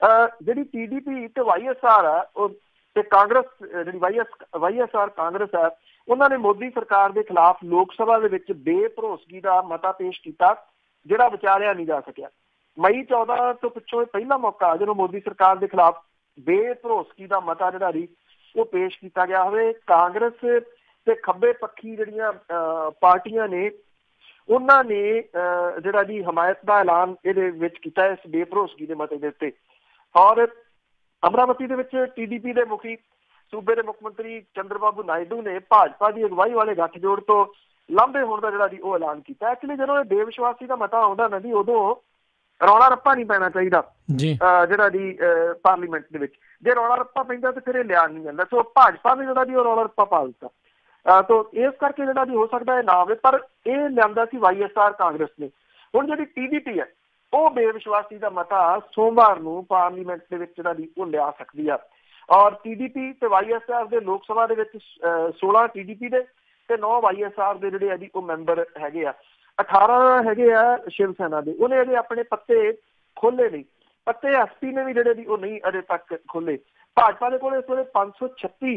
ਜਿਹੜੀ TDP ਤੇ YSR ਆ ਉਹ ਤੇ ਕਾਂਗਰਸ ਜਿਹੜੀ YSR ਕਾਂਗਰਸ ਹੈ, ਉਹਨਾਂ ਨੇ ਮੋਦੀ ਸਰਕਾਰ ਦੇ ਖਿਲਾਫ ਲੋਕ ਸਭਾ ਦੇ ਵਿੱਚ ਬੇਭਰੋਸਗੀ ਦਾ ਮਤਾ ਪੇਸ਼ ਕੀਤਾ, ਜਿਹੜਾ ਵਿਚਾਰਿਆ ਨਹੀਂ ਜਾ ਸਕਿਆ। ਮਈ 14 ਤੋਂ ਪਿੱਛੋਂ ਇਹ ਪਹਿਲਾ ਮੌਕਾ ਜਦੋਂ ਮੋਦੀ ਸਰਕਾਰ ਦੇ ਖਿਲਾਫ ਬੇਭਰੋਸਗੀ ਦਾ ਮਤਾ ਜਿਹੜਾ ਜੀ ਉਹ ਪੇਸ਼ ਕੀਤਾ ਗਿਆ ਹੋਵੇ। ਕਾਂਗਰਸ ਤੇ ਖੱਬੇ ਪੱਖੀ ਜਿਹੜੀਆਂ ਪਾਰਟੀਆਂ ਨੇ, ਉਹਨਾਂ ਨੇ ਜਿਹੜਾ ਜੀ ਹਮਾਇਤ ਦਾ ਐਲਾਨ ਇਹਦੇ ਵਿੱਚ ਕੀਤਾ ਇਸ ਬੇਭਰੋਸਗੀ ਦੇ ਮਤੇ ਦੇ ਉੱਤੇ। ਔਰ ਅਮਰਾਵਤੀ ਦੇ ਵਿੱਚ TDP ਦੇ ਮੁਖੀ ਸੂਬੇ ਦੇ ਮੁੱਖ ਮੰਤਰੀ ਚੰਦਰਬਾਬੂ ਨਾਇਡੂ ਨੇ ਭਾਜਪਾ ਦੀ ਅਗਵਾਈ ਵਾਲੇ ਗੱਠਜੋੜ ਤੋਂ ਲਾਂਭੇ ਹੋਣ ਦਾ ਜਿਹੜਾ ਜੀ ਉਹ ਐਲਾਨ ਕੀਤਾ। ਐਕਚੁਅਲੀ ਜਦੋਂ ਇਹ ਬੇਵਿਸ਼ਵਾਸੀ ਦਾ ਮਤਾ ਆਉਂਦਾ ਨਾ ਜੀ, ਉਦੋਂ ਰੌਲਾ ਰੱਪਾ ਨਹੀਂ ਪੈਣਾ ਚਾਹੀਦਾ ਜਿਹੜਾ ਜੀ ਪਾਰਲੀਮੈਂਟ ਦੇ ਵਿੱਚ। ਜੇ ਰੌਲਾ ਰੱਪਾ ਪੈਂਦਾ ਤਾਂ ਫਿਰ ਇਹ ਲਿਆ ਨਹੀਂ ਜਾਂਦਾ। ਸੋ ਭਾਜਪਾ ਨੇ ਜਿਹੜਾ ਜੀ ਉਹ ਰੌਲਾ ਰੱਪਾ ਪਾ ਦਿੱਤਾ, ਤਾਂ ਇਸ ਕਰਕੇ ਜਿਹੜਾ ਜੀ ਹੋ ਸਕਦਾ ਇਹ ਨਾ ਹੋਵੇ, ਪਰ ਇਹ ਲਿਆਂਦਾ ਸੀ YSR ਕਾਂਗਰਸ ਨੇ। ਹੁਣ ਜਿਹੜੀ TDP ਹੈ, ਉਹ ਬੇਵਿਸ਼ਵਾਸੀ ਦਾ ਮਤਾ ਸੋਮਵਾਰ ਨੂੰ ਪਾਰਲੀਮੈਂਟ ਦੇ ਵਿੱਚ ਜਿਹੜਾ ਜੀ ਉਹ ਲਿਆ ਸਕਦੀ ਆ। ਔਰ TDP ਤੇ YSR ਦੇ ਲੋਕ ਸਭਾ ਦੇ ਵਿੱਚ 16 TDP ਦੇ ਤੇ 9 YSR ਦੇ ਜਿਹੜੇ ਆ ਜੀ ਉਹ ਮੈਂਬਰ ਹੈਗੇ ਆ। 18 ਹੈਗੇ ਆ ਸ਼ਿਵ ਸੈਨਾ ਦੇ। ਉਹਨੇ ਅਜੇ ਆਪਣੇ ਪੱਤੇ ਖੋਲੇ ਨਹੀਂ, ਪੱਤੇ SP ਨੇ ਵੀ ਜਿਹੜੇ ਜੀ ਉਹ ਨਹੀਂ ਅਜੇ ਤੱਕ ਖੋਲੇ। ਭਾਜਪਾ ਦੇ ਕੋਲ ਇਸ ਵੇਲੇ 536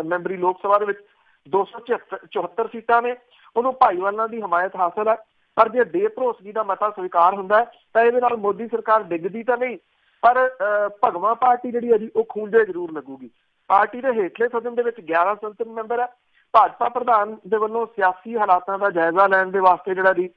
ਮੈਂਬਰੀ ਲੋਕ ਸਭਾ ਦੇ ਵਿੱਚ 274 ਸੀਟਾਂ ਨੇ। ਉਹਨੂੰ ਭਾਈਵਾਲਾਂ ਦੀ ਹਮਾਇਤ ਹਾਸਲ ਹੈ, ਪਰ ਜੇ ਬੇਭਰੋਸਗੀ ਦਾ ਮਤਾ ਸਵੀਕਾਰ ਹੁੰਦਾ ਤਾਂ ਇਹਦੇ ਨਾਲ ਮੋਦੀ ਸਰਕਾਰ ਡਿੱਗਦੀ ਤਾਂ ਨਹੀਂ, ਪਰ ਭਗਵਾਂ ਪਾਰਟੀ ਜਿਹੜੀ ਹੈ ਜੀ ਉਹ ਖੂੰਜੇ ਜ਼ਰੂਰ ਲੱਗੂਗੀ। ਪਾਰਟੀ ਦੇ ਹੇਠਲੇ ਸਦਨ ਦੇ ਵਿੱਚ 11 ਸੰਸਦ ਮੈਂਬਰ ਹੈ। ਭਾਜਪਾ ਪ੍ਰਧਾਨ ਦੇ ਵੱਲੋਂ ਸਿਆਸੀ ਹਾਲਾਤਾਂ ਦਾ ਜਾਇਜ਼ਾ ਲੈਣ ਦੇ ਵਾਸਤੇ ਜਿਹੜਾ ਜੀ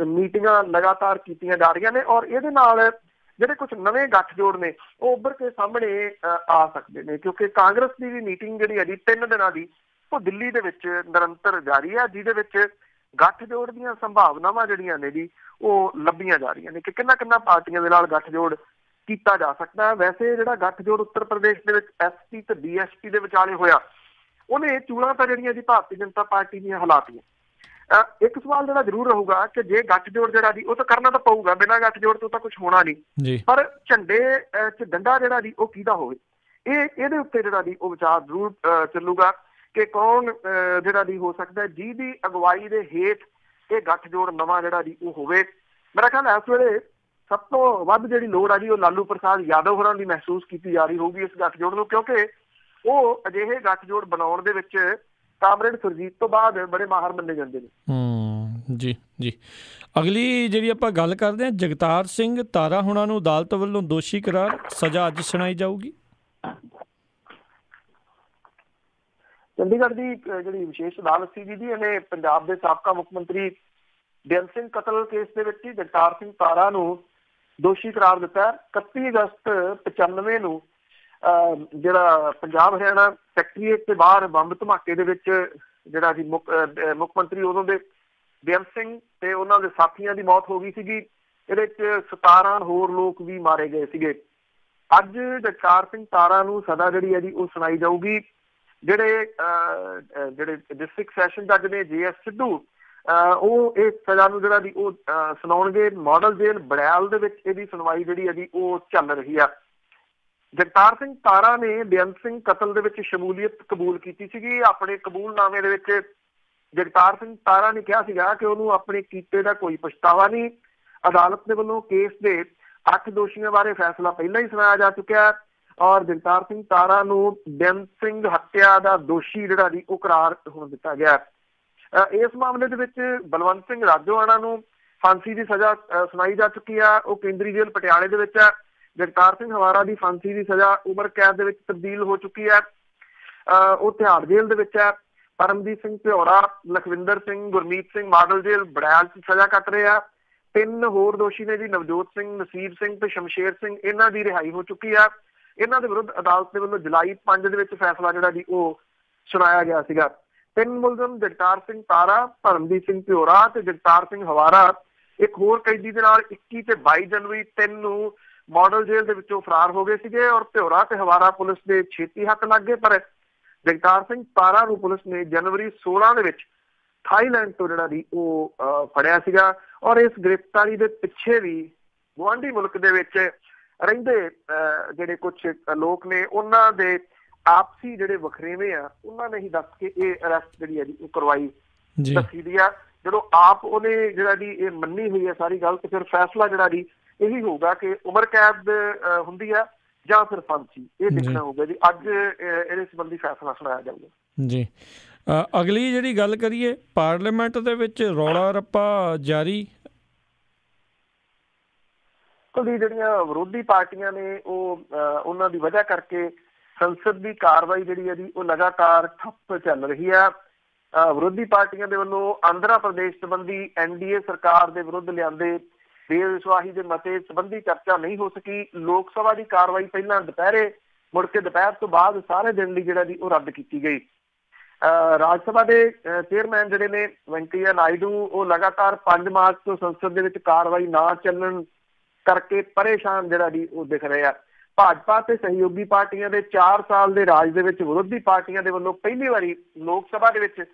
ਮੀਟਿੰਗਾਂ ਲਗਾਤਾਰ ਕੀਤੀਆਂ ਜਾ ਰਹੀਆਂ ਨੇ, ਔਰ ਇਹਦੇ ਨਾਲ ਜਿਹੜੇ ਕੁਝ ਨਵੇਂ ਗੱਠਜੋੜ ਨੇ ਉਹ ਉੱਭਰ ਕੇ ਸਾਹਮਣੇ ਆ ਸਕਦੇ ਨੇ, ਕਿਉਂਕਿ ਕਾਂਗਰਸ ਦੀ ਵੀ ਮੀਟਿੰਗ ਜਿਹੜੀ ਹੈ ਜੀ 3 ਦਿਨਾਂ ਦੀ ਉਹ ਦਿੱਲੀ ਦੇ ਵਿੱਚ ਨਿਰੰਤਰ ਜਾਰੀ ਹੈ, ਜਿਹਦੇ ਵਿੱਚ ਗੱਠਜੋੜ ਦੀਆਂ ਸੰਭਾਵਨਾਵਾਂ ਜਿਹੜੀਆਂ ਨੇ ਜੀ ਉਹ ਲੱਭੀਆਂ ਜਾ ਰਹੀਆਂ ਨੇ ਕਿ ਕਿੰਨਾ ਪਾਰਟੀਆਂ ਦੇ ਨਾਲ ਗੱਠਜੋੜ ਕੀਤਾ ਜਾ ਸਕਦਾ ਹੈ। ਵੈਸੇ ਜਿਹੜਾ ਗੱਠਜੋੜ ਉੱਤਰ ਪ੍ਰਦੇਸ਼ ਦੇ ਵਿੱਚ SP ਤੇ BSP ਦੇ ਵਿਚਾਲੇ ਹੋਇਆ, ਉਹਨੇ ਚੂੜਾਂ ਤਾਂ ਜਿਹੜੀਆਂ ਜੀ ਭਾਰਤੀ ਜਨਤਾ ਪਾਰਟੀ ਦੀਆਂ ਹਲਾਤੀਆਂ। ਇੱਕ ਸਵਾਲ ਜਿਹੜਾ ਜ਼ਰੂਰ ਰਹੂਗਾ ਕਿ ਜੇ ਗੱਠਜੋੜ ਜਿਹੜਾ ਜੀ ਉਹ ਤਾਂ ਕਰਨਾ ਤਾਂ ਪਊਗਾ, ਬਿਨਾਂ ਗੱਠਜੋੜ ਤੋਂ ਤਾਂ ਕੁਝ ਹੋਣਾ ਨਹੀਂ, ਪਰ ਝੰਡੇ 'ਚ ਡੰਡਾ ਜਿਹੜਾ ਜੀ ਉਹ ਕਿਹਦਾ ਹੋਵੇ, ਇਹਦੇ ਉੱਤੇ ਜਿਹੜਾ ਜੀ ਉਹ ਵਿਚਾਰ ਜ਼ਰੂਰ ਚੱਲੂਗਾ ਕਿ ਕੌਣ ਜਿਹੜਾ ਜੀ ਹੋ ਸਕਦਾ ਜਿਹਦੀ ਅਗਵਾਈ ਦੇ ਹੇਠ ਇਹ ਗੱਠਜੋੜ ਨਵਾਂ ਜਿਹੜਾ ਜੀ ਉਹ ਹੋਵੇ। ਮੇਰਾ ਖਿਆਲ ਇਸ ਵੇਲੇ ਸਭ ਤੋਂ ਵੱਧ ਜਿਹੜੀ ਲੋੜ ਆ ਜੀ ਉਹ ਲਾਲੂ ਪ੍ਰਸਾਦ ਯਾਦਵ ਹੋਰਾਂ ਦੀ ਮਹਿਸੂਸ ਕੀਤੀ ਜਾ ਰਹੀ ਹੋਊਗੀ ਇਸ ਗੱਠਜੋੜ ਨੂੰ, ਕਿਉਂਕਿ ਉਹ ਅਜਿਹੇ ਗੱਠਜੋੜ ਬਣਾਉਣ ਦੇ ਵਿੱਚ ਕਾਮਰੇਡ ਸੁਰਜੀਤ ਤੋਂ ਬਾਅਦ ਬੜੇ ਮਾਹਰ ਮੰਨੇ ਜਾਂਦੇ ਨੇ। ਜੀ ਅਗਲੀ ਜਿਹੜੀ ਆਪਾਂ ਗੱਲ ਕਰਦੇ ਹਾਂ, ਜਗਤਾਰ ਸਿੰਘ ਤਾਰਾ ਹੁਣਾਂ ਨੂੰ ਅਦਾਲਤ ਵੱਲੋਂ ਦੋਸ਼ੀ ਕਰਾਰ, ਸਜ਼ਾ ਅੱਜ ਸੁਣਾਈ ਜਾਊਗੀ। ਚੰਡੀਗੜ੍ਹ ਦੀ ਜਿਹੜੀ ਵਿਸ਼ੇਸ਼ ਅਦਾਲਤ ਸੀ ਜੀ, ਇਹਨੇ ਪੰਜਾਬ ਦੇ ਸਾਬਕਾ ਮੁੱਖ ਮੰਤਰੀ ਬੇਅੰਤ ਸਿੰਘ ਕਤਲ ਕੇਸ ਦੇ ਵਿੱਚ ਜਗਤਾਰ ਸਿੰਘ ਤਾਰਾ ਨੂੰ ਦੋਸ਼ੀ ਕਰਾਰ ਦਿੱਤਾ। 31 ਅਗਸਤ 95 ਨੂੰ ਜਿਹੜਾ ਪੰਜਾਬ ਹਰਿਆਣਾ ਸੈਕਟਰੀਏਟ ਦੇ ਬਾਹਰ ਬੰਬ ਧਮਾਕੇ ਦੇ ਵਿੱਚ ਜਿਹੜਾ ਜੀ ਮੁੱਖ ਮੰਤਰੀ ਉਦੋਂ ਦੇ ਬੇਅੰਤ ਸਿੰਘ ਤੇ ਉਹਨਾਂ ਦੇ ਸਾਥੀਆਂ ਦੀ ਮੌਤ ਹੋ ਗਈ ਸੀਗੀ। ਇਹਦੇ 'ਚ 17 ਹੋਰ ਲੋਕ ਵੀ ਮਾਰੇ ਗਏ ਸੀਗੇ। ਅੱਜ ਜਗਤਾਰ ਸਿੰਘ ਤਾਰਾ ਨੂੰ ਸਜ਼ਾ ਜਿਹੜੀ ਹੈ ਜੀ ਉਹ ਸੁਣਾਈ ਜਾਊਗੀ। ਜਿਹੜੇ ਡਿਸਟ੍ਰਿਕਟ ਸੈਸ਼ਨ ਜੱਜ ਨੇ JS ਸਿੱਧੂ, ਉਹ ਇਸ ਸਜ਼ਾ ਨੂੰ ਜਿਹੜਾ ਜੀ ਉਹ ਸੁਣਾਉਣਗੇ। ਮਾਡਲ ਜੇਲ੍ਹ ਬੜੈਲ ਦੇ ਵਿੱਚ ਇਹਦੀ ਸੁਣਵਾਈ ਜਿਹੜੀ ਹੈ ਜੀ ਉਹ ਚੱਲ ਰਹੀ ਆ। ਜਗਤਾਰ ਸਿੰਘ ਤਾਰਾ ਨੇ ਬੇਅੰਤ ਸਿੰਘ ਕਤਲ ਦੇ ਵਿੱਚ ਸ਼ਮੂਲੀਅਤ ਕਬੂਲ ਕੀਤੀ ਸੀਗੀ। ਆਪਣੇ ਕਬੂਲਨਾਮੇ ਦੇ ਵਿੱਚ ਜਗਤਾਰ ਸਿੰਘ ਤਾਰਾ ਨੇ ਕਿਹਾ ਸੀਗਾ ਕਿ ਉਹਨੂੰ ਆਪਣੇ ਕੀਤੇ ਦਾ ਕੋਈ ਪਛਤਾਵਾ ਨਹੀਂ। ਅਦਾਲਤ ਦੇ ਵੱਲੋਂ ਕੇਸ ਦੇ 8 ਦੋਸ਼ੀਆਂ ਬਾਰੇ ਫੈਸਲਾ ਪਹਿਲਾਂ ਹੀ ਸੁਣਾਇਆ ਜਾ ਚੁੱਕਿਆ ਔਰ ਜਗਤਾਰ ਸਿੰਘ ਤਾਰਾ ਨੂੰ ਬੇਅੰਤ ਸਿੰਘ ਹੱਤਿਆ ਦਾ ਦੋਸ਼ੀ ਜਿਹੜਾ ਜੀ ਉਹ ਕਰਾਰ ਹੁਣ ਦਿੱਤਾ ਗਿਆ। ਇਸ ਮਾਮਲੇ ਦੇ ਵਿੱਚ ਬਲਵੰਤ ਸਿੰਘ ਰਾਜੋਆਣਾ ਨੂੰ ਫਾਂਸੀ ਦੀ ਸਜ਼ਾ ਸੁਣਾਈ ਜਾ ਚੁੱਕੀ ਆ। ਉਹ ਕੇਂਦਰੀ ਜੇਲ੍ਹ ਪਟਿਆਲੇ ਦੇ ਵਿੱਚ ਹੈ। ਜਗਤਾਰ ਸਿੰਘ ਹਵਾਰਾ ਦੀ ਫਾਂਸੀ ਦੀ ਸਜ਼ਾ ਉਮਰ ਕੈਦ ਦੇ ਵਿੱਚ ਤਬਦੀਲ ਹੋ ਚੁੱਕੀ ਹੈ। ਉਹ ਤਿਹਾੜ ਜੇਲ੍ਹ ਦੇ ਵਿੱਚ ਹੈ। ਪਰਮਜੀਤ ਸਿੰਘ ਭਿਓਰਾ, ਲਖਵਿੰਦਰ ਸਿੰਘ, ਗੁਰਮੀਤ ਸਿੰਘ ਮਾਡਲ ਜੇਲ੍ਹ ਬੜੈਲ 'ਚ ਸਜ਼ਾ ਕੱਟ ਰਹੇ ਆ। 3 ਹੋਰ ਦੋਸ਼ੀ ਨੇ ਜੀ, ਨਵਜੋਤ ਸਿੰਘ, ਨਸੀਬ ਸਿੰਘ ਤੇ ਸ਼ਮਸ਼ੇਰ ਸਿੰਘ, ਇਹਨਾਂ ਦੀ ਰਿਹਾਈ ਹੋ ਚੁੱਕੀ ਆ। ਇਹਨਾਂ ਦੇ ਵਿਰੁੱਧ ਅਦਾਲਤ ਦੇ ਵੱਲੋਂ ਜੁਲਾਈ 5 ਦੇ ਵਿੱਚ ਫੈਸਲਾ ਜਿਹੜਾ ਜੀ ਉਹ ਸੁਣਾਇਆ ਗਿਆ ਸੀਗਾ। 3 ਮੁਲਜ਼ਮ ਜਗਤਾਰ ਸਿੰਘ ਤਾਰਾ, ਪਰਮਜੀਤ ਸਿੰਘ ਭਿਓਰਾ ਤੇ ਜਗਤਾਰ ਸਿੰਘ ਹਵਾਰਾ ਇੱਕ ਹੋਰ ਕੈਦੀ ਦੇ ਨਾਲ 21 ਤੇ 22 ਜਨਵਰੀ 3 ਨੂੰ ਮਾਡਲ ਜੇਲ੍ਹ ਦੇ ਵਿੱਚੋਂ ਫਰਾਰ ਹੋ ਗਏ ਸੀਗੇ ਔਰ ਭਿਓਰਾ ਤੇ ਹਵਾਰਾ ਪੁਲਿਸ ਦੇ ਛੇਤੀ ਹੱਥ ਲੱਗ ਗਏ। ਪਰ ਜਗਤਾਰ ਸਿੰਘ ਤਾਰਾ ਨੂੰ ਪੁਲਿਸ ਨੇ ਜਨਵਰੀ 16 ਦੇ ਵਿੱਚ ਥਾਈਲੈਂਡ ਤੋਂ ਜਿਹੜਾ ਜੀ ਉਹ ਫੜਿਆ ਸੀਗਾ ਔਰ ਇਸ ਗ੍ਰਿਫਤਾਰੀ ਦੇ ਪਿੱਛੇ ਵੀ ਗੁਆਂਢੀ ਮੁਲਕ ਦੇ ਵਿੱਚ ਰਹਿੰਦੇ ਜਿਹੜੇ ਕੁਝ ਲੋਕ ਨੇ, ਉਹਨਾਂ ਦੇ ਆਪਸੀ ਜਿਹੜੇ ਵਖਰੇਵੇਂ ਆ, ਉਹਨਾਂ ਨੇ ਹੀ ਦੱਸ ਕੇ ਇਹ ਅਰੈਸਟ ਜਿਹੜੀ ਹੈ ਜੀ ਉਹ ਕਰਵਾਈ ਦੱਸੀ ਦੀ ਆ। ਜਦੋਂ ਆਪ ਉਹਨੇ ਜਿਹੜਾ ਜੀ ਇਹ ਮੰਨੀ ਹੋਈ ਹੈ ਸਾਰੀ ਗੱਲ, ਤੇ ਫਿਰ ਫੈਸਲਾ ਜਿਹੜਾ ਜੀ ਇਹੀ ਹੋਊਗਾ ਕਿ ਉਮਰ ਕੈਦ ਹੁੰਦੀ ਆ ਜਾਂ ਫਿਰ ਫਾਂਸੀ, ਇਹ ਦੇਖਣਾ ਹੋਊਗਾ ਜੀ। ਅੱਜ ਇਹਦੇ ਸੰਬੰਧੀ ਫੈਸਲਾ ਸੁਣਾਇਆ ਜਾਊਗਾ ਜੀ। ਅਗਲੀ ਜਿਹੜੀ ਗੱਲ ਕਰੀਏ, ਪਾਰਲੀਮੈਂਟ ਦੇ ਵਿੱਚ ਰੌਲਾ ਰੱਪਾ ਜਾਰੀ। ਜਿਹੜੀਆਂ ਵਿਰੋਧੀ ਪਾਰਟੀਆਂ ਨੇ ਉਹਨਾਂ ਦੀ ਵਜ੍ਹਾ ਕਰਕੇ ਸੰਸਦ ਦੀ ਕਾਰਵਾਈ ਜਿਹੜੀ ਹੈ ਜੀ ਉਹ ਲਗਾਤਾਰ ਠੱਪ ਚੱਲ ਰਹੀ ਹੈ। ਵਿਰੋਧੀ ਪਾਰਟੀਆਂ ਦੇ ਵੱਲੋਂ ਆਂਧਰਾ ਪ੍ਰਦੇਸ਼ ਸੰਬੰਧੀ NDA ਸਰਕਾਰ ਦੇ ਵਿਰੁੱਧ ਲਿਆਂਦੇ ਬੇਵਿਸ਼ਵਾਸੀ ਦੇ ਮਤੇ ਸੰਬੰਧੀ ਚਰਚਾ ਨਹੀਂ ਹੋ ਸਕੀ। ਲੋਕ ਸਭਾ ਦੀ ਕਾਰਵਾਈ ਪਹਿਲਾਂ ਦੁਪਹਿਰੇ, ਮੁੜ ਕੇ ਦੁਪਹਿਰ ਤੋਂ ਬਾਅਦ ਸਾਰੇ ਦਿਨ ਲਈ ਜਿਹੜਾ ਜੀ ਉਹ ਰੱਦ ਕੀਤੀ ਗਈ। ਰਾਜ ਸਭਾ ਦੇ ਚੇਅਰਮੈਨ ਜਿਹੜੇ ਨੇ ਵੈਂਕਈਆ ਨਾਇਡੂ, ਉਹ ਲਗਾਤਾਰ 5 ਮਾਰਚ ਤੋਂ ਸੰਸਦ ਦੇ ਵਿੱਚ ਕਾਰਵਾਈ ਨਾ ਚੱਲਣ ਕਰਕੇ ਪਰੇਸ਼ਾਨ ਜਿਹੜਾ ਜੀ ਉਹ ਦਿਖ ਰਹੇ ਆ। ਭਾਜਪਾ ਤੇ ਸਹਿਯੋਗੀ ਪਾਰਟੀਆਂ ਦੇ 4 ਸਾਲ ਦੇ ਰਾਜ ਦੇ ਵਿੱਚ ਵਿਰੋਧੀ ਪਾਰਟੀਆਂ ਦੇ ਵੱਲੋਂ ਪਹਿਲੀ ਵਾਰੀ ਲੋਕ ਸਭਾ ਦੇ ਵਿੱਚ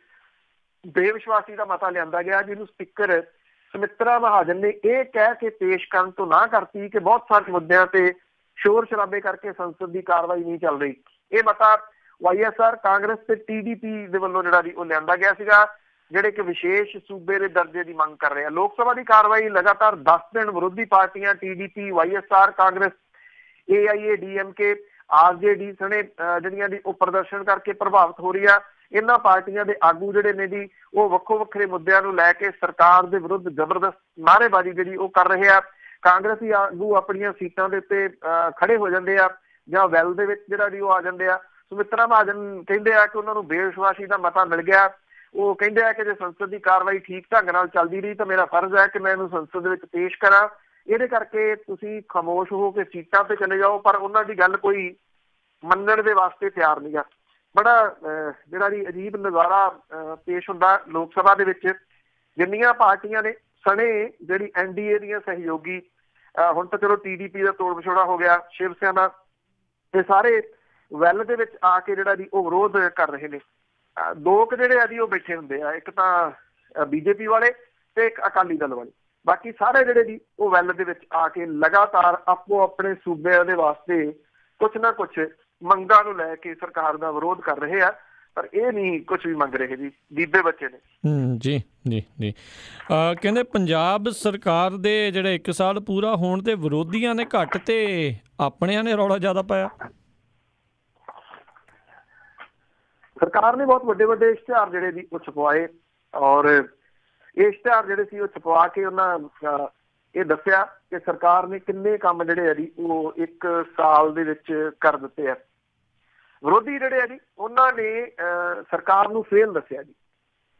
ਬੇਵਿਸ਼ਵਾਸੀ ਦਾ ਮਤਾ ਲਿਆਂਦਾ ਗਿਆ, ਜਿਹਨੂੰ ਸਪੀਕਰ ਸੁਮਿਤਰਾ ਮਹਾਜਨ ਨੇ ਇਹ ਕਹਿ ਕੇ ਪੇਸ਼ ਕਰਨ ਤੋਂ ਨਾ ਕਰਤੀ ਕਿ ਬਹੁਤ ਸਾਰੇ ਮੁੱਦਿਆਂ ਤੇ ਸ਼ੋਰ ਸ਼ਰਾਬੇ ਕਰਕੇ ਸੰਸਦ ਦੀ ਕਾਰਵਾਈ ਨਹੀਂ ਚੱਲ ਰਹੀ। ਇਹ ਮਤਾ YSR ਕਾਂਗਰਸ ਤੇ TDP ਦੇ ਵੱਲੋਂ ਜਿਹੜਾ ਜੀ ਉਹ ਲਿਆਂਦਾ ਗਿਆ ਸੀਗਾ, ਜਿਹੜੇ ਕਿ ਵਿਸ਼ੇਸ਼ ਸੂਬੇ ਦੇ ਦਰਜੇ ਦੀ ਮੰਗ ਕਰ ਰਹੇ ਆ। ਲੋਕ ਸਭਾ ਦੀ ਕਾਰਵਾਈ ਲਗਾਤਾਰ 10 ਦਿਨ ਵਿਰੋਧੀ ਪਾਰਟੀਆਂ TDP, YSR Congress, AIADMK, RJD ਸਣੇ ਜਿਹੜੀਆਂ ਦੀ ਉਹ ਪ੍ਰਦਰਸ਼ਨ ਕਰਕੇ ਪ੍ਰਭਾਵਿਤ ਹੋ ਰਹੀ ਆ। ਇਹਨਾਂ ਪਾਰਟੀਆਂ ਦੇ ਆਗੂ ਜਿਹੜੇ ਨੇ ਜੀ ਉਹ ਵੱਖੋ ਵੱਖਰੇ ਮੁੱਦਿਆਂ ਨੂੰ ਲੈ ਕੇ ਸਰਕਾਰ ਦੇ ਵਿਰੁੱਧ ਜ਼ਬਰਦਸਤ ਨਾਅਰੇਬਾਜ਼ੀ ਜਿਹੜੀ ਉਹ ਕਰ ਰਹੇ ਆ। ਕਾਂਗਰਸੀ ਆਗੂ ਆਪਣੀਆਂ ਸੀਟਾਂ ਦੇ ਉੱਤੇ ਖੜੇ ਹੋ ਜਾਂਦੇ ਆ ਜਾਂ ਵੈਲ ਦੇ ਵਿੱਚ ਜਿਹੜਾ ਜੀ ਉਹ ਆ ਜਾਂਦੇ ਆ। ਸੁਮਿਤਰਾ ਮਹਾਜਨ ਕਹਿੰਦੇ ਆ ਕਿ ਉਹਨਾਂ ਨੂੰ ਬੇਵਿਸ਼ਵਾਸੀ ਦਾ ਮਤਾ ਮਿਲ ਗਿਆ। ਉਹ ਕਹਿੰਦੇ ਆ ਕਿ ਜੇ ਸੰਸਦ ਦੀ ਕਾਰਵਾਈ ਠੀਕ ਢੰਗ ਨਾਲ ਚੱਲਦੀ ਰਹੀ ਤਾਂ ਮੇਰਾ ਫਰਜ਼ ਹੈ ਕਿ ਮੈਂ ਇਹਨੂੰ ਸੰਸਦ ਦੇ ਵਿੱਚ ਪੇਸ਼ ਕਰਾਂ, ਇਹਦੇ ਕਰਕੇ ਤੁਸੀਂ ਖਾਮੋਸ਼ ਹੋ ਕੇ ਸੀਟਾਂ ਤੇ ਚਲੇ ਜਾਓ। ਪਰ ਉਹਨਾਂ ਦੀ ਗੱਲ ਕੋਈ ਮੰਨਣ ਦੇ ਵਾਸਤੇ ਤਿਆਰ ਨਹੀਂ ਗਾ। ਬੜਾ ਜਿਹੜਾ ਜੀ ਅਜੀਬ ਨਜ਼ਾਰਾ ਪੇਸ਼ ਹੁੰਦਾ ਲੋਕ ਸਭਾ ਦੇ ਵਿੱਚ। ਜਿੰਨੀਆਂ ਪਾਰਟੀਆਂ ਨੇ ਸਣੇ ਜਿਹੜੀ NDA ਦੀਆਂ ਸਹਿਯੋਗੀ, ਹੁਣ ਤਾਂ ਚਲੋ TDP ਦਾ ਤੋੜ ਵਿਛੋੜਾ ਹੋ ਗਿਆ, ਸ਼ਿਵ ਸੈਨਾ, ਇਹ ਸਾਰੇ ਵੈਲ ਦੇ ਵਿੱਚ ਆ ਕੇ ਜਿਹੜਾ ਜੀ ਉਹ ਵਿਰੋਧ ਕਰ ਰਹੇ ਨੇ। ਦੋ ਕੁ ਜਿਹੜੇ ਆ ਜੀ ਉਹ ਬੈਠੇ ਹੁੰਦੇ ਆ, ਇੱਕ ਤਾਂ BJP ਵਾਲੇ ਤੇ ਇੱਕ ਅਕਾਲੀ ਦਲ ਵਾਲੇ। ਬਾਕੀ ਸਾਰੇ ਜਿਹੜੇ ਜੀ ਉਹ ਵੈਲ ਦੇ ਵਿੱਚ ਆ ਕੇ ਲਗਾਤਾਰ ਆਪੋ ਆਪਣੇ ਸੂਬਿਆਂ ਦੇ ਵਾਸਤੇ ਕੁਛ ਨਾ ਕੁਛ ਮੰਗਾਂ ਨੂੰ ਲੈ ਕੇ ਸਰਕਾਰ ਦਾ ਵਿਰੋਧ ਕਰ ਰਹੇ ਆ। ਪਰ ਇਹ ਨਹੀਂ ਕੁਛ ਵੀ ਮੰਗ ਰਹੇ ਜੀ, ਬੀਬੇ ਬੱਚੇ ਨੇ। ਜੀ ਜੀ ਜੀ। ਕਹਿੰਦੇ ਪੰਜਾਬ ਸਰਕਾਰ ਦੇ ਜਿਹੜੇ 1 ਸਾਲ ਪੂਰਾ ਹੋਣ ਤੇ ਵਿਰੋਧੀਆਂ ਨੇ ਘੱਟ ਤੇ ਆਪਣਿਆਂ ਨੇ ਰੌਲਾ ਜ਼ਿਆਦਾ ਪਾਇਆ। ਸਰਕਾਰ ਨੇ ਬਹੁਤ ਵੱਡੇ ਵੱਡੇ ਇਸ਼ਤਿਹਾਰ ਜਿਹੜੇ ਜੀ ਉਹ ਛਪਵਾਏ, ਔਰ ਇਹ ਇਸ਼ਤਿਹਾਰ ਜਿਹੜੇ ਸੀ ਉਹ ਛਪਵਾ ਕੇ ਉਹਨਾਂ ਇਹ ਦੱਸਿਆ ਕਿ ਸਰਕਾਰ ਨੇ ਕਿੰਨੇ ਕੰਮ ਜਿਹੜੇ ਆ ਜੀ ਉਹ 1 ਸਾਲ ਦੇ ਵਿੱਚ ਕਰ ਦਿੱਤੇ ਆ। ਵਿਰੋਧੀ ਜਿਹੜੇ ਆ ਜੀ ਉਹਨਾਂ ਨੇ ਸਰਕਾਰ ਨੂੰ ਫੇਲ ਦੱਸਿਆ ਜੀ,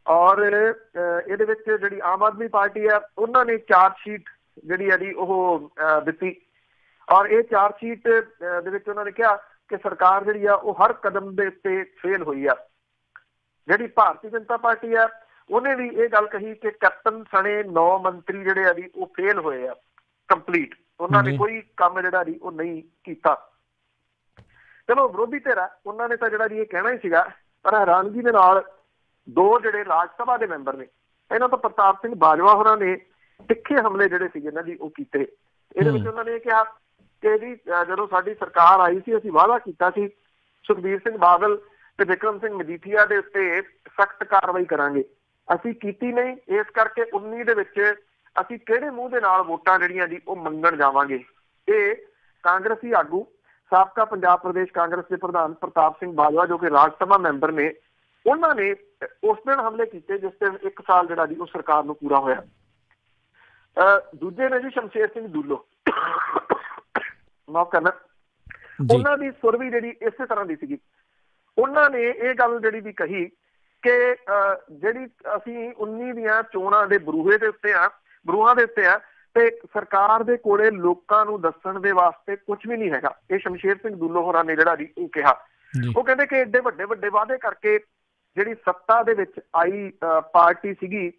ਔਰ ਇਹਦੇ ਵਿੱਚ ਜਿਹੜੀ ਆਮ ਆਦਮੀ ਪਾਰਟੀ ਆ ਉਹਨਾਂ ਨੇ ਚਾਰਜ ਸ਼ੀਟ ਜਿਹੜੀ ਆ ਜੀ ਉਹ ਦਿੱਤੀ, ਔਰ ਇਹ ਚਾਰਜ ਸ਼ੀਟ ਦੇ ਵਿੱਚ ਉਹਨਾਂ ਨੇ ਕਿਹਾ ਕਿ ਸਰਕਾਰ ਜਿਹੜੀ ਆ ਉਹ ਹਰ ਕਦਮ ਦੇ ਉੱਤੇ ਫੇਲ ਹੋਈ ਆ। ਜਿਹੜੀ ਭਾਰਤੀ ਜਨਤਾ ਪਾਰਟੀ ਆ ਉਹਨੇ ਵੀ ਇਹ ਗੱਲ ਕਹੀ ਕਿ ਕੈਪਟਨ ਸਣੇ 9 ਮੰਤਰੀ ਜਿਹੜੇ ਆ ਜੀ ਉਹ ਫੇਲ ਹੋਏ ਆ ਕੰਪਲੀਟ, ਉਹਨਾਂ ਨੇ ਕੋਈ ਕੰਮ ਜਿਹੜਾ ਜੀ ਉਹ ਨਹੀਂ ਕੀਤਾ। ਚਲੋ ਵਿਰੋਧੀ ਧਿਰ ਆ ਉਹਨਾਂ ਨੇ ਤਾਂ ਜਿਹੜਾ ਜੀ ਇਹ ਕਹਿਣਾ ਹੀ ਸੀਗਾ, ਪਰ ਹੈਰਾਨਗੀ ਦੇ ਨਾਲ 2 ਜਿਹੜੇ ਰਾਜ ਸਭਾ ਦੇ ਮੈਂਬਰ ਨੇ, ਇਹਨਾਂ ਤੋਂ ਪ੍ਰਤਾਪ ਸਿੰਘ ਬਾਜਵਾ ਹੋਰਾਂ ਨੇ ਤਿੱਖੇ ਹਮਲੇ ਜਿਹੜੇ ਸੀਗੇ ਇਹਨਾਂ ਦੀ ਉਹ ਕੀਤੇ। ਇਹਦੇ ਵਿੱਚ ਉਹਨਾਂ ਨੇ ਇਹ ਕਿਹਾ ਕਿ ਜੀ ਜਦੋਂ ਸਾਡੀ ਸਰਕਾਰ ਆਈ ਸੀ ਅਸੀਂ ਵਾਅਦਾ ਕੀਤਾ ਸੀ ਸੁਖਬੀਰ ਸਿੰਘ ਬਾਦਲ ਤੇ ਵਿਕਰਮ ਸਿੰਘ ਮਜੀਠੀਆ ਦੇ ਉੱਤੇ ਸਖਤ ਕਾਰਵਾਈ ਕਰਾਂਗੇ, ਅਸੀਂ ਕੀਤੀ ਨਹੀਂ। ਇਸ ਕਰਕੇ 19 ਦੇ ਵਿੱਚ ਅਸੀਂ ਕਿਹੜੇ ਮੂੰਹ ਦੇ ਨਾਲ ਵੋਟਾਂ ਜਿਹੜੀਆਂ ਜੀ ਉਹ ਮੰਗਣ ਜਾਵਾਂਗੇ। ਇਹ ਕਾਂਗਰਸੀ ਆਗੂ ਸਾਬਕਾ ਪੰਜਾਬ ਪ੍ਰਦੇਸ਼ ਕਾਂਗਰਸ ਦੇ ਪ੍ਰਧਾਨ ਪ੍ਰਤਾਪ ਸਿੰਘ ਬਾਜਵਾ ਜੋ ਕਿ ਰਾਜ ਸਭਾ ਮੈਂਬਰ ਨੇ, ਉਹਨਾਂ ਨੇ ਉਸ ਦਿਨ ਹਮਲੇ ਕੀਤੇ ਜਿਸ ਦਿਨ 1 ਸਾਲ ਜਿਹੜਾ ਜੀ ਉਹ ਸਰਕਾਰ ਨੂੰ ਪੂਰਾ ਹੋਇਆ। ਦੂਜੇ ਨੇ ਜੀ ਸ਼ਮਸ਼ੇਰ ਸਿੰਘ ਦੂਲੋ, ਮਾਫ ਕਰਨਾ, ਉਹਨਾਂ ਦੀ ਸੁਰ ਵੀ ਜਿਹੜੀ ਇਸੇ ਤਰ੍ਹਾਂ ਦੀ ਸੀਗੀ। ਉਹਨਾਂ ਨੇ ਇਹ ਗੱਲ ਜਿਹੜੀ ਵੀ ਕਹੀ ਕਿ ਜਿਹੜੀ ਅਸੀਂ 19 ਦੀਆਂ ਚੋਣਾਂ ਦੇ ਬਰੂਹਾਂ ਦੇ ਉੱਤੇ ਆ ਤੇ ਸਰਕਾਰ ਦੇ ਕੋਲੇ ਲੋਕਾਂ ਨੂੰ ਦੱਸਣ ਦੇ ਵਾਸਤੇ ਕੁਝ ਵੀ ਨਹੀਂ ਹੈਗਾ। ਇਹ ਸ਼ਮਸ਼ੇਰ ਸਿੰਘ ਦੂਲੋ ਹੋਰਾਂ ਨੇ ਜਿਹੜਾ ਜੀ ਉਹ ਕਿਹਾ। ਉਹ ਕਹਿੰਦੇ ਕਿ ਏਡੇ ਵੱਡੇ ਵੱਡੇ ਵਾਅਦੇ ਕਰਕੇ ਜਿਹੜੀ ਸੱਤਾ ਦੇ ਵਿੱਚ ਆਈ ਪਾਰਟੀ ਸੀਗੀ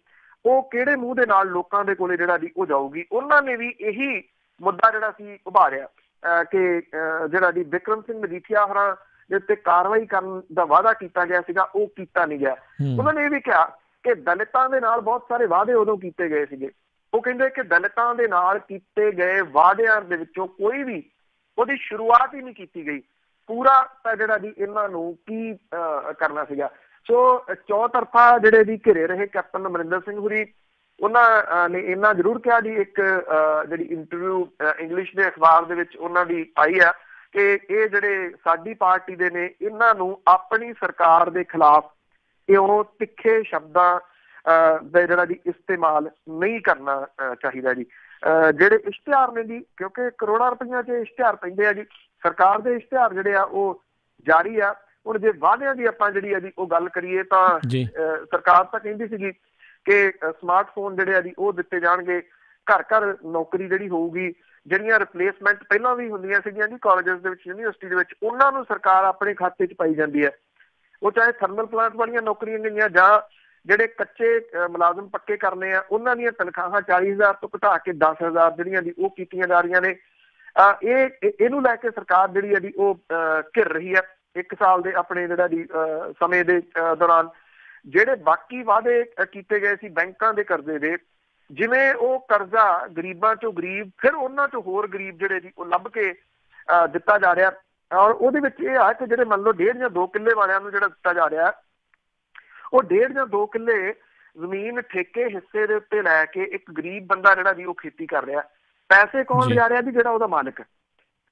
ਉਹ ਕਿਹੜੇ ਮੂੰਹ ਦੇ ਨਾਲ ਲੋਕਾਂ ਦੇ ਕੋਲੇ ਜਿਹੜਾ ਜੀ ਉਹ ਜਾਊਗੀ। ਉਹਨਾਂ ਨੇ ਵੀ ਇਹੀ ਮੁੱਦਾ ਜਿਹੜਾ ਸੀ ਉਭਾਰਿਆ ਕਿ ਜਿਹੜਾ ਜੀ ਵਿਕਰਮ ਸਿੰਘ ਮਜੀਠੀਆ ਹੋਰਾਂ ਦੇ ਉੱਤੇ ਕਾਰਵਾਈ ਕਰਨ ਦਾ ਵਾਅਦਾ ਕੀਤਾ ਗਿਆ ਸੀਗਾ ਉਹ ਕੀਤਾ ਨਹੀਂ ਗਿਆ। ਉਹਨਾਂ ਨੇ ਇਹ ਵੀ ਕਿਹਾ ਕਿ ਦਲਿਤਾਂ ਦੇ ਨਾਲ ਬਹੁਤ ਸਾਰੇ ਵਾਅਦੇ ਉਦੋਂ ਕੀਤੇ ਗਏ ਸੀਗੇ। ਉਹ ਕਹਿੰਦੇ ਕਿ ਦਲਿਤਾਂ ਦੇ ਨਾਲ ਕੀਤੇ ਗਏ ਵਾਅਦਿਆਂ ਦੇ ਵਿੱਚੋਂ ਕੋਈ ਵੀ ਉਹਦੀ ਸ਼ੁਰੂਆਤ ਹੀ ਨਹੀਂ ਕੀਤੀ ਗਈ। ਪੂਰਾ ਤਾਂ ਜਿਹੜਾ ਜੀ ਇਹਨਾਂ ਨੂੰ ਕੀ ਕਰਨਾ ਸੀਗਾ। ਸੋ ਚੌਤਰਫਾ ਜਿਹੜੇ ਜੀ ਘਿਰੇ ਰਹੇ ਕੈਪਟਨ ਅਮਰਿੰਦਰ ਸਿੰਘ ਹੁਰੀ, ਉਹਨਾਂ ਨੇ ਇੰਨਾ ਜ਼ਰੂਰ ਕਿਹਾ ਜੀ, ਇੱਕ ਜਿਹੜੀ ਇੰਟਰਵਿਊ ਇੰਗਲਿਸ਼ ਦੇ ਅਖਬਾਰ ਦੇ ਵਿੱਚ ਉਹਨਾਂ ਦੀ ਆਈ ਆ ਕਿ ਇਹ ਜਿਹੜੇ ਸਾਡੀ ਪਾਰਟੀ ਦੇ ਨੇ ਇਹਨਾਂ ਨੂੰ ਆਪਣੀ ਸਰਕਾਰ ਦੇ ਖਿਲਾਫ ਇਉਂ ਤਿੱਖੇ ਸ਼ਬਦਾਂ ਦਾ ਜਿਹੜਾ ਜੀ ਇਸਤੇਮਾਲ ਨਹੀਂ ਕਰਨਾ ਚਾਹੀਦਾ ਜੀ। ਜਿਹੜੇ ਇਸ਼ਤਿਹਾਰ ਨੇ ਜੀ, ਕਿਉਂਕਿ ਕਰੋੜਾਂ ਰੁਪਈਆਂ 'ਚ ਇਸ਼ਤਿਹਾਰ ਪੈਂਦੇ ਆ ਜੀ, ਸਰਕਾਰ ਦੇ ਇਸ਼ਤਿਹਾਰ ਜਿਹੜੇ ਆ ਉਹ ਜਾਰੀ ਆ। ਹੁਣ ਜੇ ਵਾਅਦਿਆਂ ਦੀ ਆਪਾਂ ਜਿਹੜੀ ਆ ਜੀ ਉਹ ਗੱਲ ਕਰੀਏ ਤਾਂ ਸਰਕਾਰ ਤਾਂ ਕਹਿੰਦੀ ਸੀਗੀ ਕਿ ਸਮਾਰਟਫੋਨ ਜਿਹੜੇ ਆ ਜੀ ਉਹ ਦਿੱਤੇ ਜਾਣਗੇ, ਘਰ ਘਰ ਨੌਕਰੀ ਜਿਹੜੀ ਹੋਊਗੀ, ਜਿਹੜੀਆਂ ਰਿਪਲੇਸਮੈਂਟ ਪਹਿਲਾਂ ਵੀ ਹੁੰਦੀਆਂ ਸੀਗੀਆਂ ਜੀ ਕਾਲਜਸ ਦੇ ਵਿੱਚ, ਯੂਨੀਵਰਸਿਟੀ ਦੇ ਵਿੱਚ, ਉਹਨਾਂ ਨੂੰ ਸਰਕਾਰ ਆਪਣੇ ਖਾਤੇ 'ਚ ਪਾਈ ਜਾਂਦੀ ਹੈ। ਉਹ ਚਾਹੇ ਥਰਮਲ ਪਲਾਂਟ ਵਾਲੀਆਂ ਨੌਕਰੀਆਂ ਗਈਆਂ ਜਾਂ ਜਿਹੜੇ ਕੱਚੇ ਮੁਲਾਜ਼ਮ ਪੱਕੇ ਕਰਨੇ ਆ ਉਹਨਾਂ ਦੀਆਂ ਤਨਖਾਹਾਂ 40,000 ਤੋਂ ਘਟਾ ਕੇ 10,000 ਜਿਹੜੀਆਂ ਜੀ ਉਹ ਕੀਤੀਆਂ ਜਾ ਰਹੀਆਂ ਨੇ। ਇਹਨੂੰ ਲੈ ਕੇ ਸਰਕਾਰ ਜਿਹੜੀ ਹੈ ਜੀ ਉਹ ਘਿਰ ਰਹੀ ਹੈ। 1 ਸਾਲ ਦੇ ਆਪਣੇ ਜਿਹੜਾ ਜੀ ਸਮੇਂ ਦੇ ਦੌਰਾਨ ਜਿਹੜੇ ਬਾਕੀ ਵਾਅਦੇ ਕੀਤੇ ਗਏ ਸੀ ਬੈਂਕਾਂ ਦੇ ਕਰਜ਼ੇ ਦੇ, ਜਿਵੇਂ ਉਹ ਕਰਜ਼ਾ ਗਰੀਬਾਂ ਚੋਂ ਗਰੀਬ, ਫਿਰ ਉਹਨਾਂ ਚੋਂ ਹੋਰ ਗਰੀਬ ਜਿਹੜੇ ਜੀ ਉਹ ਲੱਭ ਕੇ ਦਿੱਤਾ ਜਾ ਰਿਹਾ। ਔਰ ਉਹਦੇ ਵਿੱਚ ਇਹ ਆ ਕਿ ਜਿਹੜੇ ਮੰਨ ਲਓ 1.5 ਜਾਂ 2 ਕਿੱਲੇ ਵਾਲਿਆਂ ਨੂੰ ਜਿਹੜਾ ਦਿੱਤਾ ਜਾ ਰਿਹਾ, ਉਹ 1.5 ਜਾਂ 2 ਕਿੱਲੇ ਜ਼ਮੀਨ ਠੇਕੇ ਹਿੱਸੇ ਦੇ ਉੱਤੇ ਲੈ ਕੇ ਇੱਕ ਗਰੀਬ ਬੰਦਾ ਜਿਹੜਾ ਜੀ ਉਹ ਖੇਤੀ ਕਰ ਰਿਹਾ। ਪੈਸੇ ਕੌਣ ਲਿਜਾ ਰਿਹਾ ਜੀ? ਜਿਹੜਾ ਉਹਦਾ ਮਾਲਕ।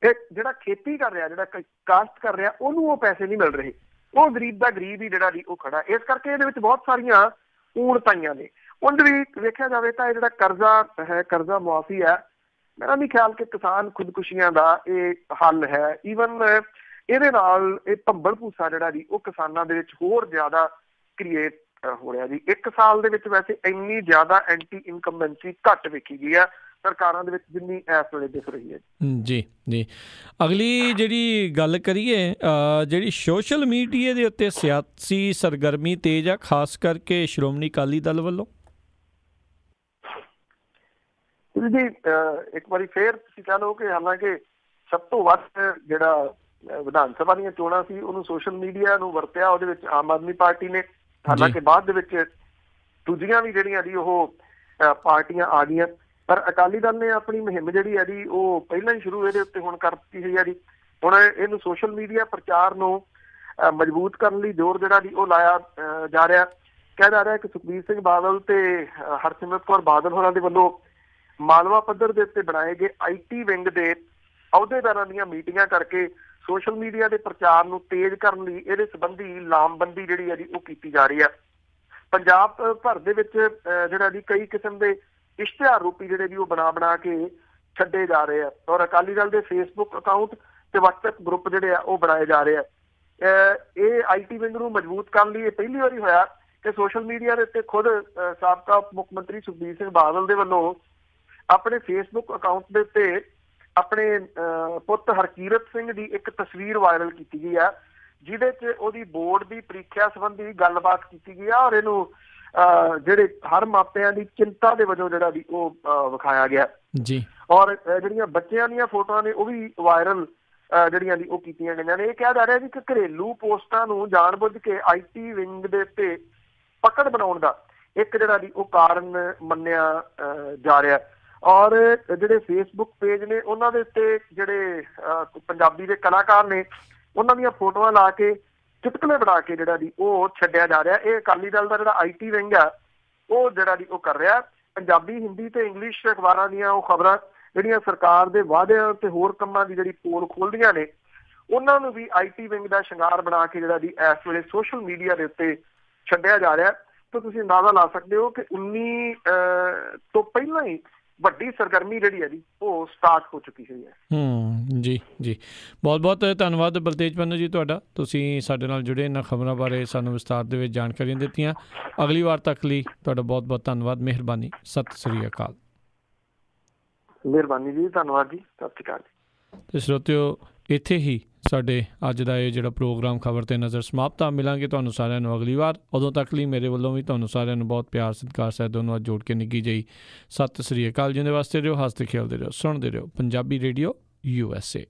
ਇਹ ਜਿਹੜਾ ਖੇਤੀ ਕਰ ਰਿਹਾ, ਜਿਹੜਾ ਕਾਸ਼ਤ ਕਰ ਰਿਹਾ, ਉਹਨੂੰ ਉਹ ਪੈਸੇ ਨਹੀਂ ਮਿਲ ਰਹੇ। ਉਹ ਗਰੀਬ ਦਾ ਗਰੀਬ ਹੀ ਜਿਹੜਾ ਜੀ ਉਹ ਖੜਾ। ਇਸ ਕਰਕੇ ਇਹਦੇ ਵਿੱਚ ਬਹੁਤ ਸਾਰੀਆਂ ਊਣਤਾਈਆਂ ਨੇ। ਉਂਝ ਵੀ ਵੇਖਿਆ ਜਾਵੇ ਤਾਂ ਇਹ ਜਿਹੜਾ ਕਰਜ਼ਾ ਹੈ, ਕਰਜ਼ਾ ਮੁਆਫੀ ਹੈ, ਮੇਰਾ ਨਹੀਂ ਖਿਆਲ ਕਿ ਕਿਸਾਨ ਖੁਦਕੁਸ਼ੀਆਂ ਦਾ ਇਹ ਹੱਲ ਹੈ। ਈਵਨ ਇਹਦੇ ਨਾਲ ਇਹ ਭੰਬਲ ਭੂਸਾ ਜਿਹੜਾ ਜੀ ਉਹ ਕਿਸਾਨਾਂ ਦੇ ਵਿੱਚ ਹੋਰ ਜ਼ਿਆਦਾ ਕ੍ਰੀਏਟ ਹੋ ਰਿਹਾ ਜੀ। 1 ਸਾਲ ਦੇ ਵਿੱਚ ਵੈਸੇ ਇੰਨੀ ਜ਼ਿਆਦਾ ਐਂਟੀ ਇਨਕੰਬੈਂਸੀ ਘੱਟ ਵੇਖੀ ਗਈ ਆ ਸਰਕਾਰਾਂ ਦੇ ਵਿੱਚ ਜਿੰਨੀ ਇਸ ਵੇਲੇ ਦਿਖ ਰਹੀ ਹੈ ਜੀ। ਜੀ ਅਗਲੀ ਜਿਹੜੀ ਗੱਲ ਕਰੀਏ, ਜਿਹੜੀ ਸੋਸ਼ਲ ਮੀਡੀਆ ਦੇ ਉੱਤੇ ਸਿਆਸੀ ਸਰਗਰਮੀ ਤੇਜ਼ ਆ, ਖਾਸ ਕਰਕੇ ਸ਼੍ਰੋਮਣੀ ਅਕਾਲੀ ਦਲ ਵੱਲੋਂ। ਜੀ ਇੱਕ ਵਾਰੀ ਫੇਰ ਤੁਸੀਂ ਕਹਿ ਲਓ ਕਿ ਹਾਲਾਂਕਿ ਸਭ ਤੋਂ ਵੱਧ ਜਿਹੜਾ ਵਿਧਾਨ ਸਭਾ ਦੀਆਂ ਚੋਣਾਂ ਸੀ ਉਹਨੂੰ ਸੋਸ਼ਲ ਮੀਡੀਆ ਨੂੰ ਵਰਤਿਆ ਉਹਦੇ ਵਿੱਚ ਆਮ ਆਦਮੀ ਪਾਰਟੀ ਨੇ। ਹਾਲਾਂਕਿ ਬਾਅਦ ਦੇ ਵਿੱਚ ਦੂਜੀਆਂ ਵੀ ਜਿਹੜੀਆਂ ਜੀ ਉਹ ਪਾਰਟੀਆਂ ਆ ਗਈਆਂ, ਪਰ ਅਕਾਲੀ ਦਲ ਨੇ ਆਪਣੀ ਮੁਹਿੰਮ ਜਿਹੜੀ ਹੈ ਜੀ ਉਹ ਪਹਿਲਾਂ ਹੀ ਸ਼ੁਰੂ ਇਹਦੇ ਉੱਤੇ ਹੁਣ ਕਰ ਦਿੱਤੀ ਹੋਈ ਹੈ ਜੀ। ਹੁਣ ਇਹਨੂੰ ਸੋਸ਼ਲ ਮੀਡੀਆ ਪ੍ਰਚਾਰ ਨੂੰ ਮਜ਼ਬੂਤ ਕਰਨ ਲਈ ਜ਼ੋਰ ਜਿਹੜਾ ਜੀ ਉਹ ਲਾਇਆ ਜਾ ਰਿਹਾ। ਕਿਹਾ ਜਾ ਰਿਹਾ ਕਿ ਸੁਖਬੀਰ ਸਿੰਘ ਬਾਦਲ ਤੇ ਹਰਸਿਮਰਤ ਕੌਰ ਬਾਦਲ ਹੋਰਾਂ ਦੇ ਵੱਲੋਂ ਮਾਲਵਾ ਪੱਧਰ ਦੇ ਉੱਤੇ ਬਣਾਏ ਗਏ IT ਵਿੰਗ ਦੇ ਅਹੁਦੇਦਾਰਾਂ ਦੀਆਂ ਮੀਟਿੰਗਾਂ ਕਰਕੇ ਸੋਸ਼ਲ ਮੀਡੀਆ ਦੇ ਪ੍ਰਚਾਰ ਨੂੰ ਤੇਜ਼ ਕਰਨ ਲਈ ਇਹਦੇ ਸੰਬੰਧੀ ਲਾਮਬੰਦੀ ਜਿਹੜੀ ਹੈ ਜੀ ਉਹ ਕੀਤੀ ਜਾ ਰਹੀ ਹੈ। ਪੰਜਾਬ ਭਰ ਦੇ ਵਿੱਚ ਜਿਹੜਾ ਜੀ ਕਈ ਕਿਸਮ ਦੇ ਇਸ਼ਤਿਹਾਰ ਰੂਪੀ ਜਿਹੜੇ ਜੀ ਉਹ ਬਣਾ ਕੇ ਛੱਡੇ ਜਾ ਰਹੇ ਆ, ਔਰ ਅਕਾਲੀ ਦਲ ਦੇ ਫੇਸਬੁੱਕ ਅਕਾਊਂਟ ਤੇ WhatsApp ਗਰੁੱਪ ਜਿਹੜੇ ਆ ਉਹ ਬਣਾਏ ਜਾ ਰਹੇ ਆ। ਇਹ IT ਵਿੰਗ ਨੂੰ ਮਜ਼ਬੂਤ ਕਰਨ ਲਈ ਇਹ ਪਹਿਲੀ ਵਾਰੀ ਹੋਇਆ ਕਿ ਸੋਸ਼ਲ ਮੀਡੀਆ ਦੇ ਉੱਤੇ ਖੁਦ ਸਾਬਕਾ ਮੁੱਖ ਮੰਤਰੀ ਸੁਖਬੀਰ ਸਿੰਘ ਬਾਦਲ ਦੇ ਵੱਲੋਂ ਆਪਣੇ ਫੇਸਬੁੱਕ ਅਕਾਊਂਟ ਦੇ ਉੱਤੇ ਆਪਣੇ ਪੁੱਤ ਹਰਕੀਰਤ ਸਿੰਘ ਦੀ ਇੱਕ ਤਸਵੀਰ ਵਾਇਰਲ ਕੀਤੀ ਗਈ ਆ, ਜਿਹਦੇ 'ਚ ਉਹਦੀ ਬੋਰਡ ਦੀ ਪ੍ਰੀਖਿਆ ਸੰਬੰਧੀ ਗੱਲਬਾਤ ਕੀਤੀ ਗਈ ਆ, ਔਰ ਇਹਨੂੰ ਜਿਹੜੇ ਹਰ ਮਾਪਿਆਂ ਦੀ ਚਿੰਤਾ ਦੇ ਵਜੋਂ ਜਿਹੜਾ ਵੀ ਉਹ ਵਿਖਾਇਆ ਗਿਆ ਜੀ। ਔਰ ਜਿਹੜੀਆਂ ਬੱਚਿਆਂ ਦੀਆਂ ਫੋਟੋਆਂ ਨੇ ਉਹ ਵੀ ਵਾਇਰਲ ਜਿਹੜੀਆਂ ਦੀ ਉਹ ਕੀਤੀਆਂ ਗਈਆਂ ਨੇ। ਇਹ ਕਿਹਾ ਜਾ ਰਿਹਾ ਜੀ ਕਿ ਘਰੇਲੂ ਪੋਸਟਾਂ ਨੂੰ ਜਾਣਬੁੱਝ ਕੇ IT ਵਿੰਗ ਦੇ ਉੱਤੇ ਪਕੜ ਬਣਾਉਣ ਦਾ ਇੱਕ ਜਿਹੜਾ ਦੀ ਉਹ ਕਾਰਨ ਮੰਨਿਆ ਜਾ ਰਿਹਾ। ਔਰ ਜਿਹੜੇ ਫੇਸਬੁੱਕ ਪੇਜ ਨੇ ਉਹਨਾਂ ਦੇ ਉੱਤੇ ਜਿਹੜੇ ਪੰਜਾਬੀ ਦੇ ਕਲਾਕਾਰ ਨੇ ਉਹਨਾਂ ਦੀਆਂ ਫੋਟੋਆਂ ਲਾ ਕੇ ਚੁਟਕਲੇ ਬਣਾ ਕੇ ਜਿਹੜਾ ਦੀ ਉਹ ਛੱਡਿਆ ਜਾ ਰਿਹਾ। ਇਹ ਅਕਾਲੀ ਦਲ ਦਾ ਜਿਹੜਾ IT ਵਿੰਗ ਆ ਉਹ ਜਿਹੜਾ ਦੀ ਉਹ ਕਰ ਰਿਹਾ। ਪੰਜਾਬੀ, ਹਿੰਦੀ ਤੇ ਇੰਗਲਿਸ਼ ਅਖਬਾਰਾਂ ਦੀਆਂ ਉਹ ਖਬਰਾਂ ਜਿਹੜੀਆਂ ਸਰਕਾਰ ਦੇ ਵਾਅਦਿਆਂ ਤੇ ਹੋਰ ਕੰਮਾਂ ਦੀ ਜਿਹੜੀ ਪੋਲ ਖੋਲ੍ਹਦੀਆਂ ਨੇ ਉਹਨਾਂ ਨੂੰ ਵੀ IT ਵਿੰਗ ਦਾ ਸ਼ਿੰਗਾਰ ਬਣਾ ਕੇ ਜਿਹੜਾ ਦੀ ਇਸ ਵੇਲੇ ਸੋਸ਼ਲ ਮੀਡੀਆ ਦੇ ਉੱਤੇ ਛੱਡਿਆ ਜਾ ਰਿਹਾ। ਤਾਂ ਤੁਸੀਂ ਅੰਦਾਜ਼ਾ ਲਾ ਸਕਦੇ ਹੋ ਕਿ 19 ਤੋਂ ਪਹਿਲਾਂ ਹੀ ਵੱਡੀ ਸਰਗਰਮੀ ਜਿਹੜੀ ਹੈ ਜੀ ਉਹ ਸਟਾਰਟ ਹੋ ਚੁੱਕੀ ਹੋਈ ਹੈ। ਜੀ ਜੀ, ਬਹੁਤ ਬਹੁਤ ਧੰਨਵਾਦ ਬਲਤੇਜ ਪੰਨੂ ਜੀ ਤੁਹਾਡਾ। ਤੁਸੀਂ ਸਾਡੇ ਨਾਲ ਜੁੜੇ ਇਹਨਾਂ ਖਬਰਾਂ ਬਾਰੇ ਸਾਨੂੰ ਵਿਸਤਾਰ ਦੇ ਵਿੱਚ ਜਾਣਕਾਰੀਆਂ ਦਿੱਤੀਆਂ। ਅਗਲੀ ਵਾਰ ਤੱਕ ਲਈ ਤੁਹਾਡਾ ਬਹੁਤ ਬਹੁਤ ਧੰਨਵਾਦ। ਮਿਹਰਬਾਨੀ। ਸਤਿ ਸ੍ਰੀ ਅਕਾਲ। ਮਿਹਰਬਾਨੀ ਜੀ, ਧੰਨਵਾਦ ਜੀ, ਸਤਿ ਸ਼੍ਰੀ ਅਕਾਲ ਜੀ। ਤੇ ਸਰੋਤਿਓ, ਇੱਥੇ ਹੀ ਸਾਡੇ ਅੱਜ ਦਾ ਇਹ ਜਿਹੜਾ ਪ੍ਰੋਗਰਾਮ ਖਬਰ 'ਤੇ ਨਜ਼ਰ ਸਮਾਪਤ ਆ। ਮਿਲਾਂਗੇ ਤੁਹਾਨੂੰ ਸਾਰਿਆਂ ਨੂੰ ਅਗਲੀ ਵਾਰ। ਉਦੋਂ ਤੱਕ ਲਈ ਮੇਰੇ ਵੱਲੋਂ ਵੀ ਤੁਹਾਨੂੰ ਸਾਰਿਆਂ ਨੂੰ ਬਹੁਤ ਪਿਆਰ ਸਤਿਕਾਰ ਸਹਿਤ ਦੋਨੋਂ ਅੱਜ ਜੋੜ ਕੇ ਨਿੱਘੀ ਜਿਹੀ ਸਤਿ ਸ੍ਰੀ ਅਕਾਲ। ਜਿਹਦੇ ਵਾਸਤੇ ਰਹੋ, ਹੱਸਦੇ ਖੇਡਦੇ ਰਹੋ, ਸੁਣਦੇ ਰਹੋ ਪੰਜਾਬੀ ਰੇਡੀਓ USA।